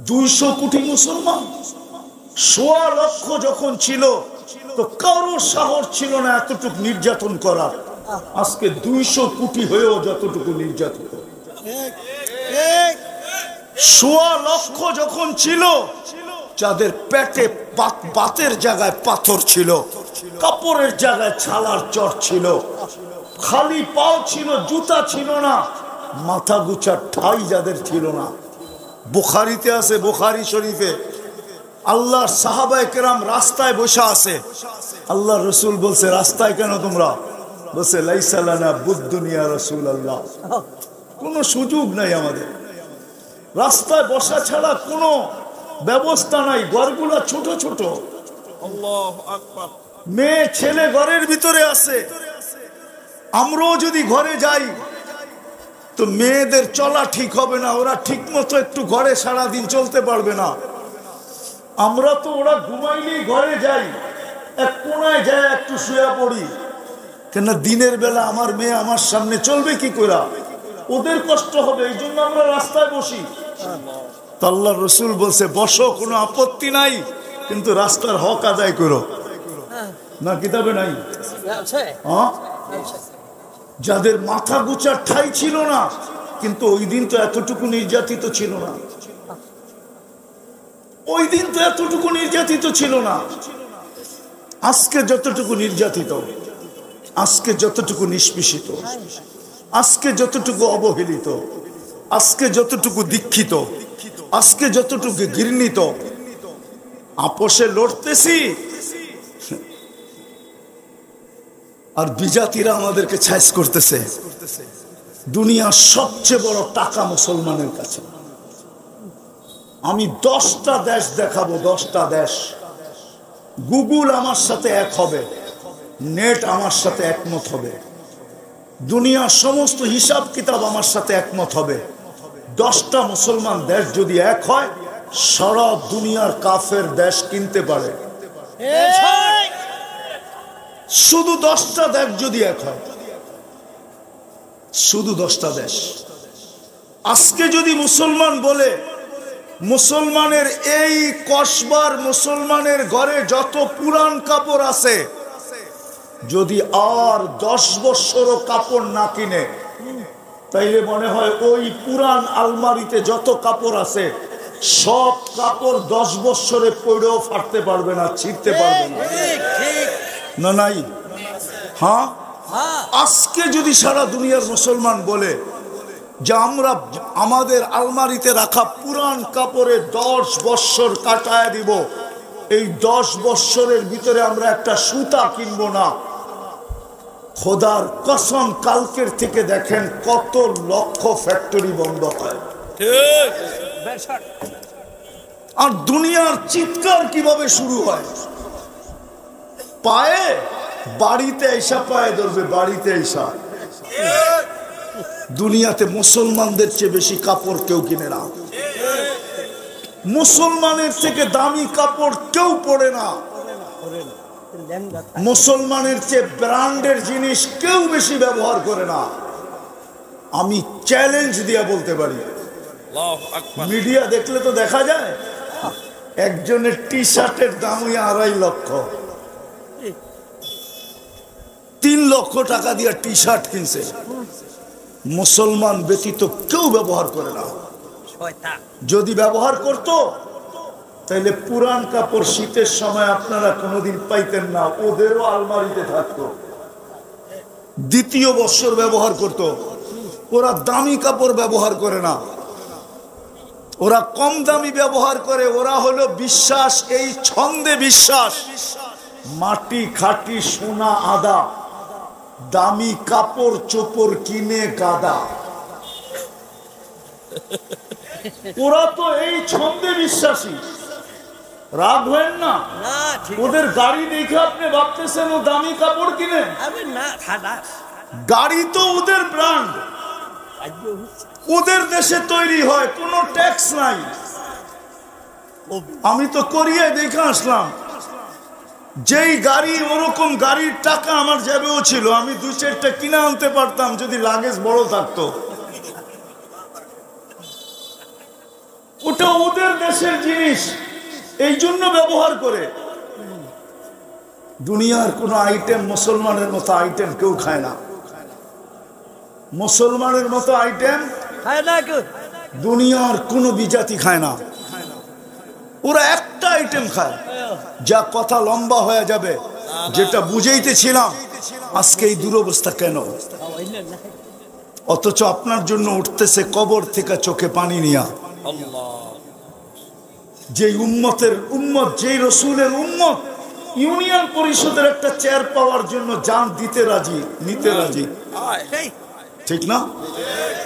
200 কোটি মুসলমান, 1.25 লক্ষ যখন ছিল তো কারো সাহস ছিল না এতটুকু নির্যাতন করার। আজকে 200 কোটি হয়েও যতটুকু নির্যাতিত। 1.25 লক্ষ যখন ছিল, যাদের পেটে বাতের জায়গায় পাথর ছিল, কাপড়ের জায়গায় ছালার চট ছিল, খালি পাও ছিল, জুতা ছিল না, মাথা গুছার ঠাই যাদের ছিল না। বুখারীতে আছে, বুখারী শরীফে, আল্লাহর সাহাবায়ে কেরাম রাস্তায় বসে আছে। আল্লাহর রাসূল বলছে রাস্তায় কেন তোমরা? বলছে লাইসা লানা বুদ্দুনিয়া রাসূলুল্লাহ, কোনো সুযোগ নাই আমাদের, রাস্তায় বসা ছাড়া কোনো ব্যবস্থা নাই, ঘরগুলা ছোট ছোট, আল্লাহু আকবার, মেয়ে ছেলে ঘরের ভিতরে আছে। আমরাও যদি ঘরে যাই তো মেয়েদের চলা ঠিক হবে না, ওরা ঠিক মতো একটু ঘরে সারাদিন চলতে পারবে না। আমরা তো ওরা ঘুমাইলেই ঘরে যাই, এক কোনায় যায় একটু শুয়ে পড়ি, কেন দিনের বেলা আমার মেয়ে আমার সামনে চলবে কি করে, ওদের কষ্ট হবে, এই জন্য আমরা রাস্তায় বসি। তো আল্লাহর রাসূল বলছে বসো, কোনো আপত্তি নাই, কিন্তু রাস্তার হক আদায় করো। না কিতাবে নাই? হ্যাঁ, যাদের মাথা গুচার ঠাই ছিল না, কিন্তু ওই দিন তো এতটুকু নির্যাতিত ছিল না, ওই দিন তো এতটুকু নির্যাতিত ছিল না। আজকে যতটুকু নির্যাতিত, আজকে যতটুকু নিষ্পেষিত, আজকে যতটুকু অবহেলিত, আজকে যতটুকু দীক্ষিত, আজকে যতটুকু ঘৃণিত, আপোষে লড়তেছি আর বিজাতিরা আমাদেরকে ছাইজ করতেছে। দুনিয়ার সবচেয়ে বড় টাকা মুসলমানের কাছে। আমি 10টা দেশ দেখাবো, 10টা দেশ। গুগল আমার সাথে এক হবে, নেট আমার সাথে একমত হবে, দুনিয়ার সমস্ত হিসাব কিতাব আমার সাথে একমত হবে। 10টা মুসলমান দেশ যদি এক হয়, সারা দুনিয়ার কাফের দেশ কিনতে পারে। শুধু 10টা দেশ যদি এক হয়, শুধু 10টা দেশ। আজকে যদি মুসলমান বলে, মুসলমানের এই কসবার মুসলমানের ঘরে যত পুরান কাপড় আছে, যদি আর 10 বছরও কাপড় না কিনে, তাইলে মনে হয় ওই পুরান আলমারিতে যত কাপড় আছে সব কাপড় 10 বছরে পড়েও ফাটতে পারবে না, ছিঁড়তে পারবে না। না নাই? হ্যাঁ, আজকে যদি সারা দুনিয়ার মুসলমান বলে যে আমরা আমাদের আলমারিতে রাখা পুরান কাপড়ে 10 বছর কাটায় দিব, এই 10 বছরের ভিতরে আমরা একটা সুতা কিনবো না, খোদার কসম কালকের থেকে দেখেন কত লক্ষ ফ্যাক্টরি বন্ধ হয়। আর দুনিয়ার চিৎকার কিভাবে শুরু হয়? পায়ে, বাড়িতে এসা পায়ে ধরবে, বাড়িতে এসা। দুনিয়াতে মুসলমানদের চেয়ে বেশি কাপড় কেউ কিনে না, মুসলমানের থেকে দামি কাপড় কেউ পরে না, মুসলমানের চেয়ে ব্র্যান্ডের জিনিস কেউ বেশি ব্যবহার করে না। আমি চ্যালেঞ্জ দিয়ে বলতে পারি, মিডিয়া দেখলে তো দেখা যায় একজনের টি শার্টের দাম 2.5 লক্ষ, 3 লক্ষ টাকা দিয়ে টি শার্ট কিনছে। মুসলমান ব্যতীত কেউ ব্যবহার করে না। যদি ব্যবহার করতো তাহলে পুরান কাপড় শীতের সময় আপনারা কোনোদিন পাইতেন না, ওদেরও আলমারিতে থাকতো। দ্বিতীয় বছর ব্যবহার করত। ওরা দামি কাপড় ব্যবহার করে না, ওরা কম দামি ব্যবহার করে। ওরা হলো বিশ্বাস, এই ছন্দে বিশ্বাস, মাটি খাটি সোনা আদা, দামি কাপড় চোপড় কিনে গাদা। ওরা তো এই ছন্দে বিশ্বাসী। রাগ হয় না, ওদের গাড়ি দেখে আপনি ভাবতেছেন ও দামি কাপড় কিনে? গাড়ি তো ওদের ব্র্যান্ড, ওদের দেশে তৈরি হয়, কোনো ট্যাক্স নাই। আমি তো কোরিয়ায় দেখে আসলাম, যেই গাড়ি, ওরকম গাড়ির টাকা আমার জেবেও ছিল, আমি 2-4টা কিনে আনতে পারতাম যদি লাগেজ বড় থাকতো। ওটা ওদের দেশের জিনিস, এই জন্য ব্যবহার করে। দুনিয়ার কোন আইটেম মুসলমানের মতো আইটেম কেউ খায় না, মুসলমানের মতো আইটেম দুনিয়ার কোন বিজাতি খায় না। ওরা একটা আইটেম খায়, যা কথা লম্বা হয়ে যাবে, যেটা বুঝাইতেছিলাম আজকে এই দুরবস্থা কেন। অথচ আপনার জন্য উঠতেছে কবর থেকে চোখে পানি নিয়া। যেই উম্মতের উম্মত, যেই রসুলের উম্মত ইউনিয়ন পরিষদের একটা চেয়ার পাওয়ার জন্য জান দিতে রাজি, নিতে রাজি, ঠিক না?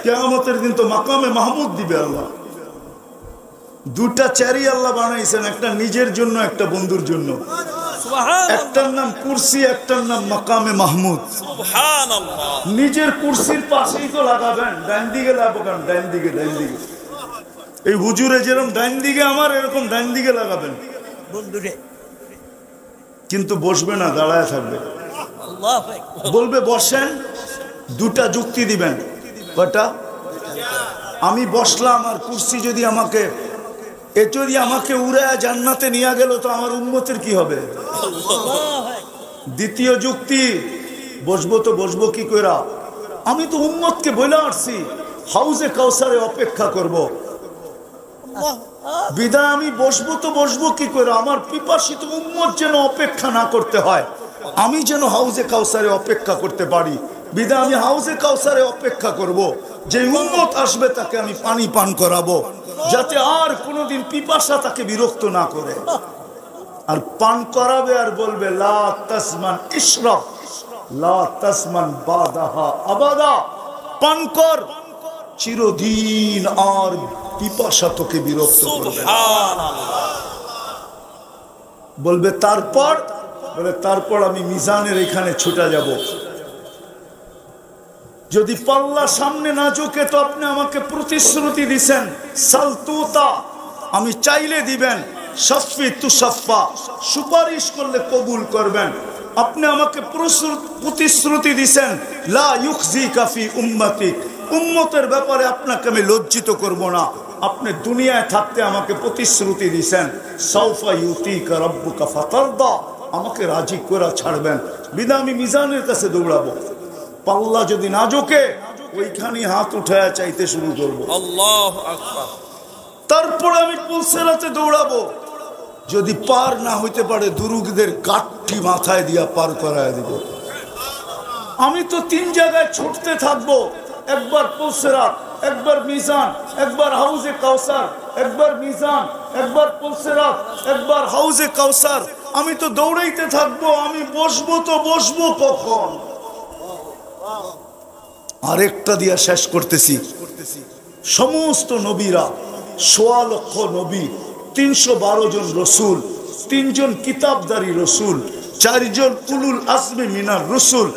কিয়ামতের দিন তো মাকামে মাহমুদ দিবে আল্লাহ। 2টা চেয়ারই আল্লাহ বানাইছেন, একটা নিজের জন্য, একটা বন্ধুর জন্য। একটার নাম কুরসি, একটার নাম মাকামে মাহমুদ। সুবহানাল্লাহ। নিজের কুরসির পাশেই তো লাগাবেন, ডান দিকে লাগাবেন, ডান দিকে, ডান দিকে। এই হুজুরে যেরকম ডান দিকে আমার, এরকম ডান দিকে লাগাবেন বন্ধুরে। কিন্তু বসবে না, দাঁড়ায় থাকবে। আল্লাহু আকবার। বলবে বসেন, দুটা যুক্তি দিবেন। কটা? আমি বসলাম আর কুরসি যদি আমাকে উড়ায় জান্নাতে নিয়ে গেল তো আমার উম্মতের কি হবে? দ্বিতীয় যুক্তি, বসবো তো বসবো কি কইরা? আমি তো উম্মতকে বলে আসছি হাউজে কাউসারে অপেক্ষা করব। বিদায় আমি বসবো তো বসবো কি করে? আমার পিপাসিত উম্মত যেন অপেক্ষা না করতে হয়, আমি যেন হাউজে কাউসারে অপেক্ষা করতে পারি। বিদায় আমি হাউজে কাউসারে অপেক্ষা করব। যে উম্মত আসবে তাকে আমি পানি পান করাবো, যাতে আর কোনোদিন পিপাসা তাকে বিরক্ত না করে। আর পান করাবে আর বলবে লা তাসমান ইশরাব লা তাসমান বাদাহা আবাদা, পান কর চিরদিন, আর পিপাসা তোকে বিরক্ত করবে। বলবে তারপর, বলে তারপর আমি মিজানের এখানে ছুটে যাব। যদি পাল্লা সামনে না ঝুঁকে তো আপনি আমাকে প্রতিশ্রুতি দিছেন সালতুতা, আমি চাইলে দিবেন, শাফি তুসাফা, সুপারিশ করলে কবুল করবেন। আপনি আমাকে প্রতিশ্রুতি দিছেন লা ইউখজিকা ফি উম্মতিক, উম্মতের ব্যাপারে আপনাকে আমি লজ্জিত করব না। আপনি দুনিয়ায় থাকতে আমাকে প্রতিশ্রুতি দিছেন সাউফা ইউতিকা রাব্বুকা ফাতারদা, আমাকে রাজি করে ছাড়বেন। বিনা আমি মিজানের কাছে দৌড়াবো। পাল্লা যদি না ঝোঁকে ওইখানে হাত উঠায় চাইতে শুরু করব। আল্লাহু আকবার। তারপরে আমি পুলসেরাতে দৌড়াবো। যদি পার না হইতে পারে দুরুগদের গাঠটি মাথায় দিয়া পার করায় দিব। আমি তো 3 জায়গায় ছুটতে থাকবো, একবার পুলসেরাত, একবার মিজান, একবার হাউজে কাউসার, একবার মিজান, একবার পুলসেরাত, একবার হাউজে কাউসার। আমি তো দৌড়াইতে থাকবো। আমি বসবো তো বসবো কখন? আরেকটা দিয়া শেষ করতেছি। সমস্ত নবীরা, ১৬ লক্ষ নবী, ৩১২ জন রসুল, 3 জন কিতাবদারি রসুল, 4 জন উলুল আজমি মিনার রসুল,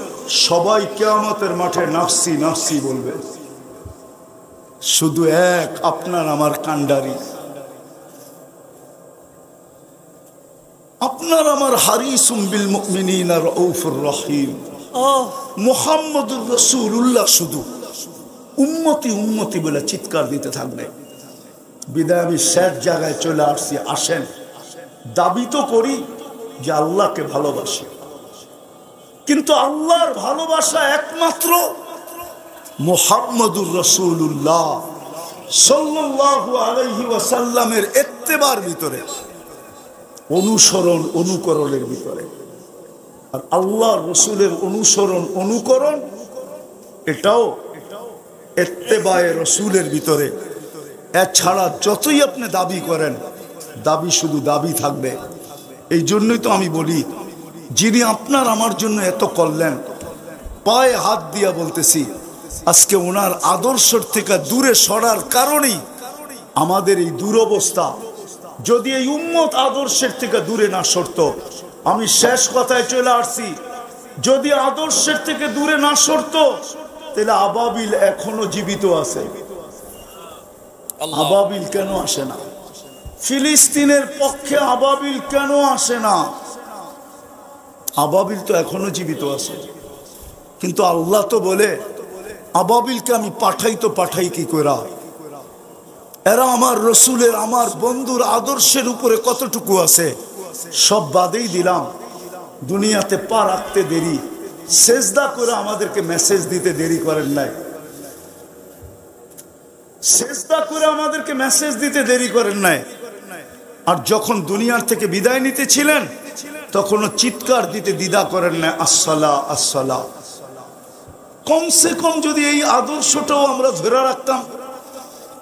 সবাই কিয়ামতের মাঠে নাফসি নাফসি বলবে। শুধু এক আপনার আমার কান্ডারি, আপনার আমার হারিসুম বিল মুমিনিনা রাউফুর রহিম মুহাম্মদুর রাসূলুল্লাহ শুধু উম্মতি উম্মতি বলে চিৎকার দিতে থাকবে। বিদায় আমি শেষ জায়গায় চলে আসছি। আসেন, দাবি তো করি যে আল্লাহকে ভালোবাসি, কিন্তু আল্লাহর ভালোবাসা একমাত্র মুহাম্মদুর রাসূলুল্লাহ সাল্লাল্লাহু আলাইহি ওয়াসাল্লামের ইত্তেবার ভিতরে, অনুসরণ অনুকরণের ভিতরে। আর আল্লাহর রসুলের অনুসরণ অনুকরণ এটাও ইত্তেবায়ে রসুলের ভিতরে। এছাড়া যতই আপনি দাবি করেন, দাবি শুধু দাবি থাকবে। এই জন্যই তো আমি বলি, যিনি আপনার আমার জন্য এত করলেন, পায়ে হাত দিয়া বলতেছি, আজকে ওনার আদর্শের থেকে দূরে সরার কারণেই আমাদের এই দুরবস্থা। যদি এই উম্মত আদর্শের থেকে দূরে না সরত, আমি শেষ কথায় চলে আসছি, যদি আদর্শের থেকে দূরে না সরত তাহলে আবাবিল এখনো জীবিত আছে। আবাবিল কেন আসে না? ফিলিস্তিনের পক্ষে আবাবিল কেন আসে না? আবাবিল তো এখনো জীবিত আছে। কিন্তু আল্লাহ তো বলে আবাবিলকে আমি পাঠাই তো পাঠাই কি কইরা? এরা আমার রসুলের, আমার বন্ধুর আদর্শের উপরে কতটুকু আছে সব বাদেই দিলাম। দুনিয়াতে পা রাখতে দেরি, সেজদা করে আমাদেরকে মেসেজ দিতে দেরি করেন নাই। সেজদা করে আমাদেরকে মেসেজ দিতে দেরি করেন নাই। আর যখন দুনিয়ার থেকে বিদায় নিতে ছিলেন তখনও চিৎকার দিতে দ্বিধা করেন না, আসসালা আসসালা। কমসে কম যদি এই আদর্শটাও আমরা ধরে রাখতাম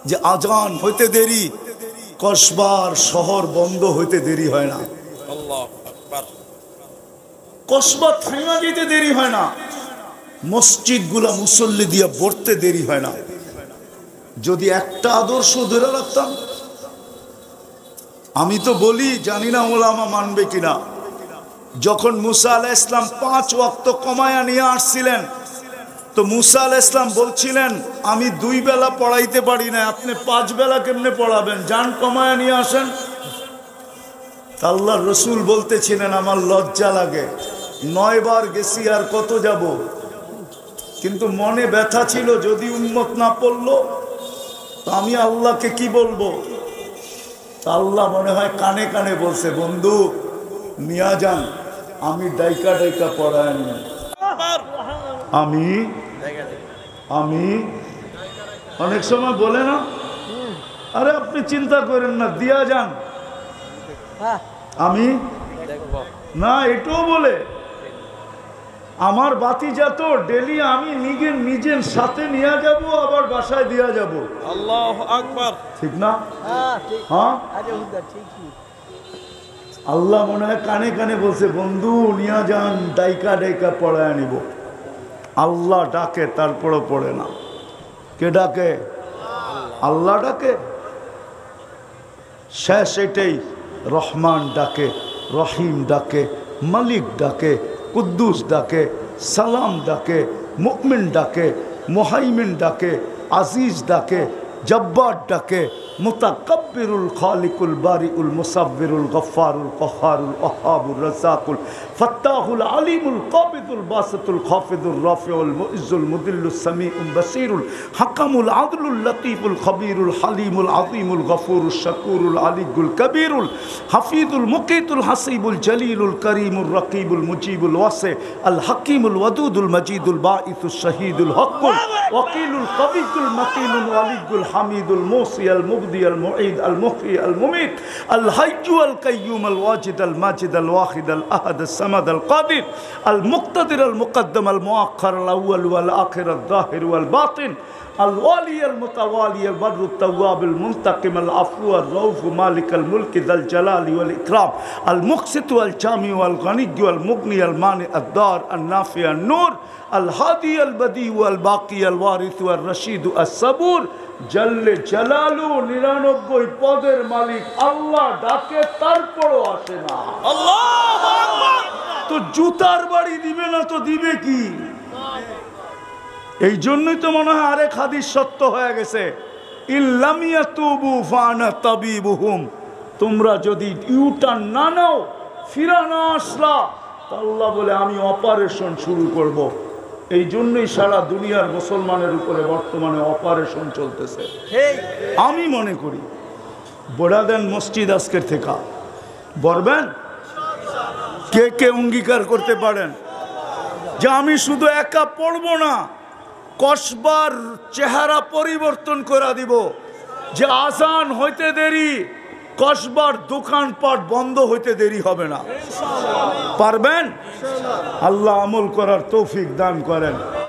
যে আজান হইতে দেরি, কসবার শহর বন্ধ হইতে দেরি হয় না, কসবা থাইমা যেতে দেরি হয় না, মসজিদ গুলা মুসল্লি দিয়ে ভরতে দেরি হয় না। যদি একটা আদর্শ ধরে রাখতাম, আমি তো বলি, জানি না ওলামা মানবে কিনা, যখন মুসা আলাইহিস সালাম 5 ওয়াক্ত কমায়া নিয়ে আসছিলেন, তো মুসা আলাইহিস সালাম বলছিলেন আমি 2 বেলা পড়াইতে পারি না, আপনি 5 বেলা কেমনে পড়াবেন, যান কমায়া নিয়ে আসেন। আল্লাহর রসুল বলতেছিলেন আমার লজ্জা লাগে, 9 বার গেছি আর কত যাব, কিন্তু মনে ব্যথা ছিল যদি উম্মত না পড়লো তো আমি আল্লাহকে কি বলবো। আল্লাহ মনে হয় কানে কানে বলছে বন্ধু নিয়া যান, আমি ডাইকা ডাইকা পড়ায় নিয়ে আমি অনেক সময় বলে না, আরে আপনি চিন্তা করেন না দিয়া যান, আমি না এটাও বলে আমার বাতিজা তো ডেলি আমি নিজের সাথে নিয়ে যাব আবার বাসায় দিয়া যাব। আল্লাহু আকবার। ঠিক না? হ্যাঁ আল্লাহ মনে হয় কানে কানে বলছে বন্ধু নিয়ে যান, ডাইকা ডাইকা পড়ায় নিব। আল্লাহ ডাকে তারপরও পড়ে না। কে ডাকে? আল্লাহ ডাকে। শেষ এটাই, রহমান ডাকে, রহিম ডাকে, মালিক ডাকে, কুদ্দুস ডাকে, সালাম ডাকে, মুমিন ডাকে, মুহাইমিন ডাকে, আজিজ ডাকে, জব্বার ডাকে, মুতাকাব্বিরুল খালিকুল বারিউল মুসাব্বিরুল গফফারুল কহ্হারুল ওয়াহ্হাবুর রাজ্জাকুল ফাত্তাহুল আলিমুল কাবিদুল বাসিতুল খাফিদুর রাফিউল মুইজ্জুল মুদিল্লুস সামিউল বাসিরুল হাকামুল আদলুল লতীফুল খবীরুল হালিমুল আযীমুল গফুরুশ শাকুরুল আলিয়ুল কবীরুল হাফিজুল মুকিতুল হাসিবুল জলিলুল করিমুর রকিবুল মুজিবুল ওয়াসি আল হাকিমুল ওয়াদুদুল মজিদুল বাঈসুশ শহীদুল হকুল ওয়াকিলুল কবিয়ুল মতিনুল ওয়ালিয়ুল হামিদুল মুসি আল মুবদি আল মুঈদ আল মুহয়ি আল মুমীত আল হাইয়্যু আল কাইয়্যুম আল ওয়াজিদ আল মাজিদ আল ওয়াহিদ আল আহাদ আল সামাদ আল কাদির আল মুক্তাদির আল মুকদ্দম আল মুআক্খার আল আউয়াল ওয়াল আখির আল যাহির ওয়াল বাতিন আল ওয়ালি আল মুতাওয়ালি আল বররু তাওয়াব আল মুনতাকিম আল আফু আর রউফ মালিক আল মুলক যাল জালালি ওয়াল ইকরাম আল মুকসিত ওয়াল জামি ওয়াল গনিয়্য আল মুগনি আল মানি আদ দার আল নাফি আন নূর আল হাদি আল বদি ওয়াল বাকি আল ওয়ারিস ওয়াল রশিদ আস সাবুর জল্লে জালালু 99 পদের মালিক আল্লাহ ডাকে তারপরও আসে না। আল্লাহু আকবার। তো জুতার বাড়ি দিবে না তো দিবে কি? এই জন্যই তো মনে হয় আরেক হাদিস সত্য হয়ে গেছে, ইল্লাম ইয়াতুবু ফানা তাবিবুহুম, তোমরা যদি ইউটার্ন না নাও, ফিরা না আসলা, আল্লাহ বলে আমি অপারেশন শুরু করব। এই জন্যই সারা দুনিয়ার মুসলমানের উপরে বর্তমানে অপারেশন চলতেছে। আমি মনে করি বড়া দেন মসজিদ আজকের থেকে বলবেন, কে কে অঙ্গীকার করতে পারেন যে আমি শুধু একা পড়বো না, কসবার চেহারা পরিবর্তন করে দিব, যে আজান হইতে দেরি, কসবার দোকানপাট বন্ধ হইতে দেরি হবে না। পারবেন? আল্লাহ আমল করার তৌফিক দান করেন।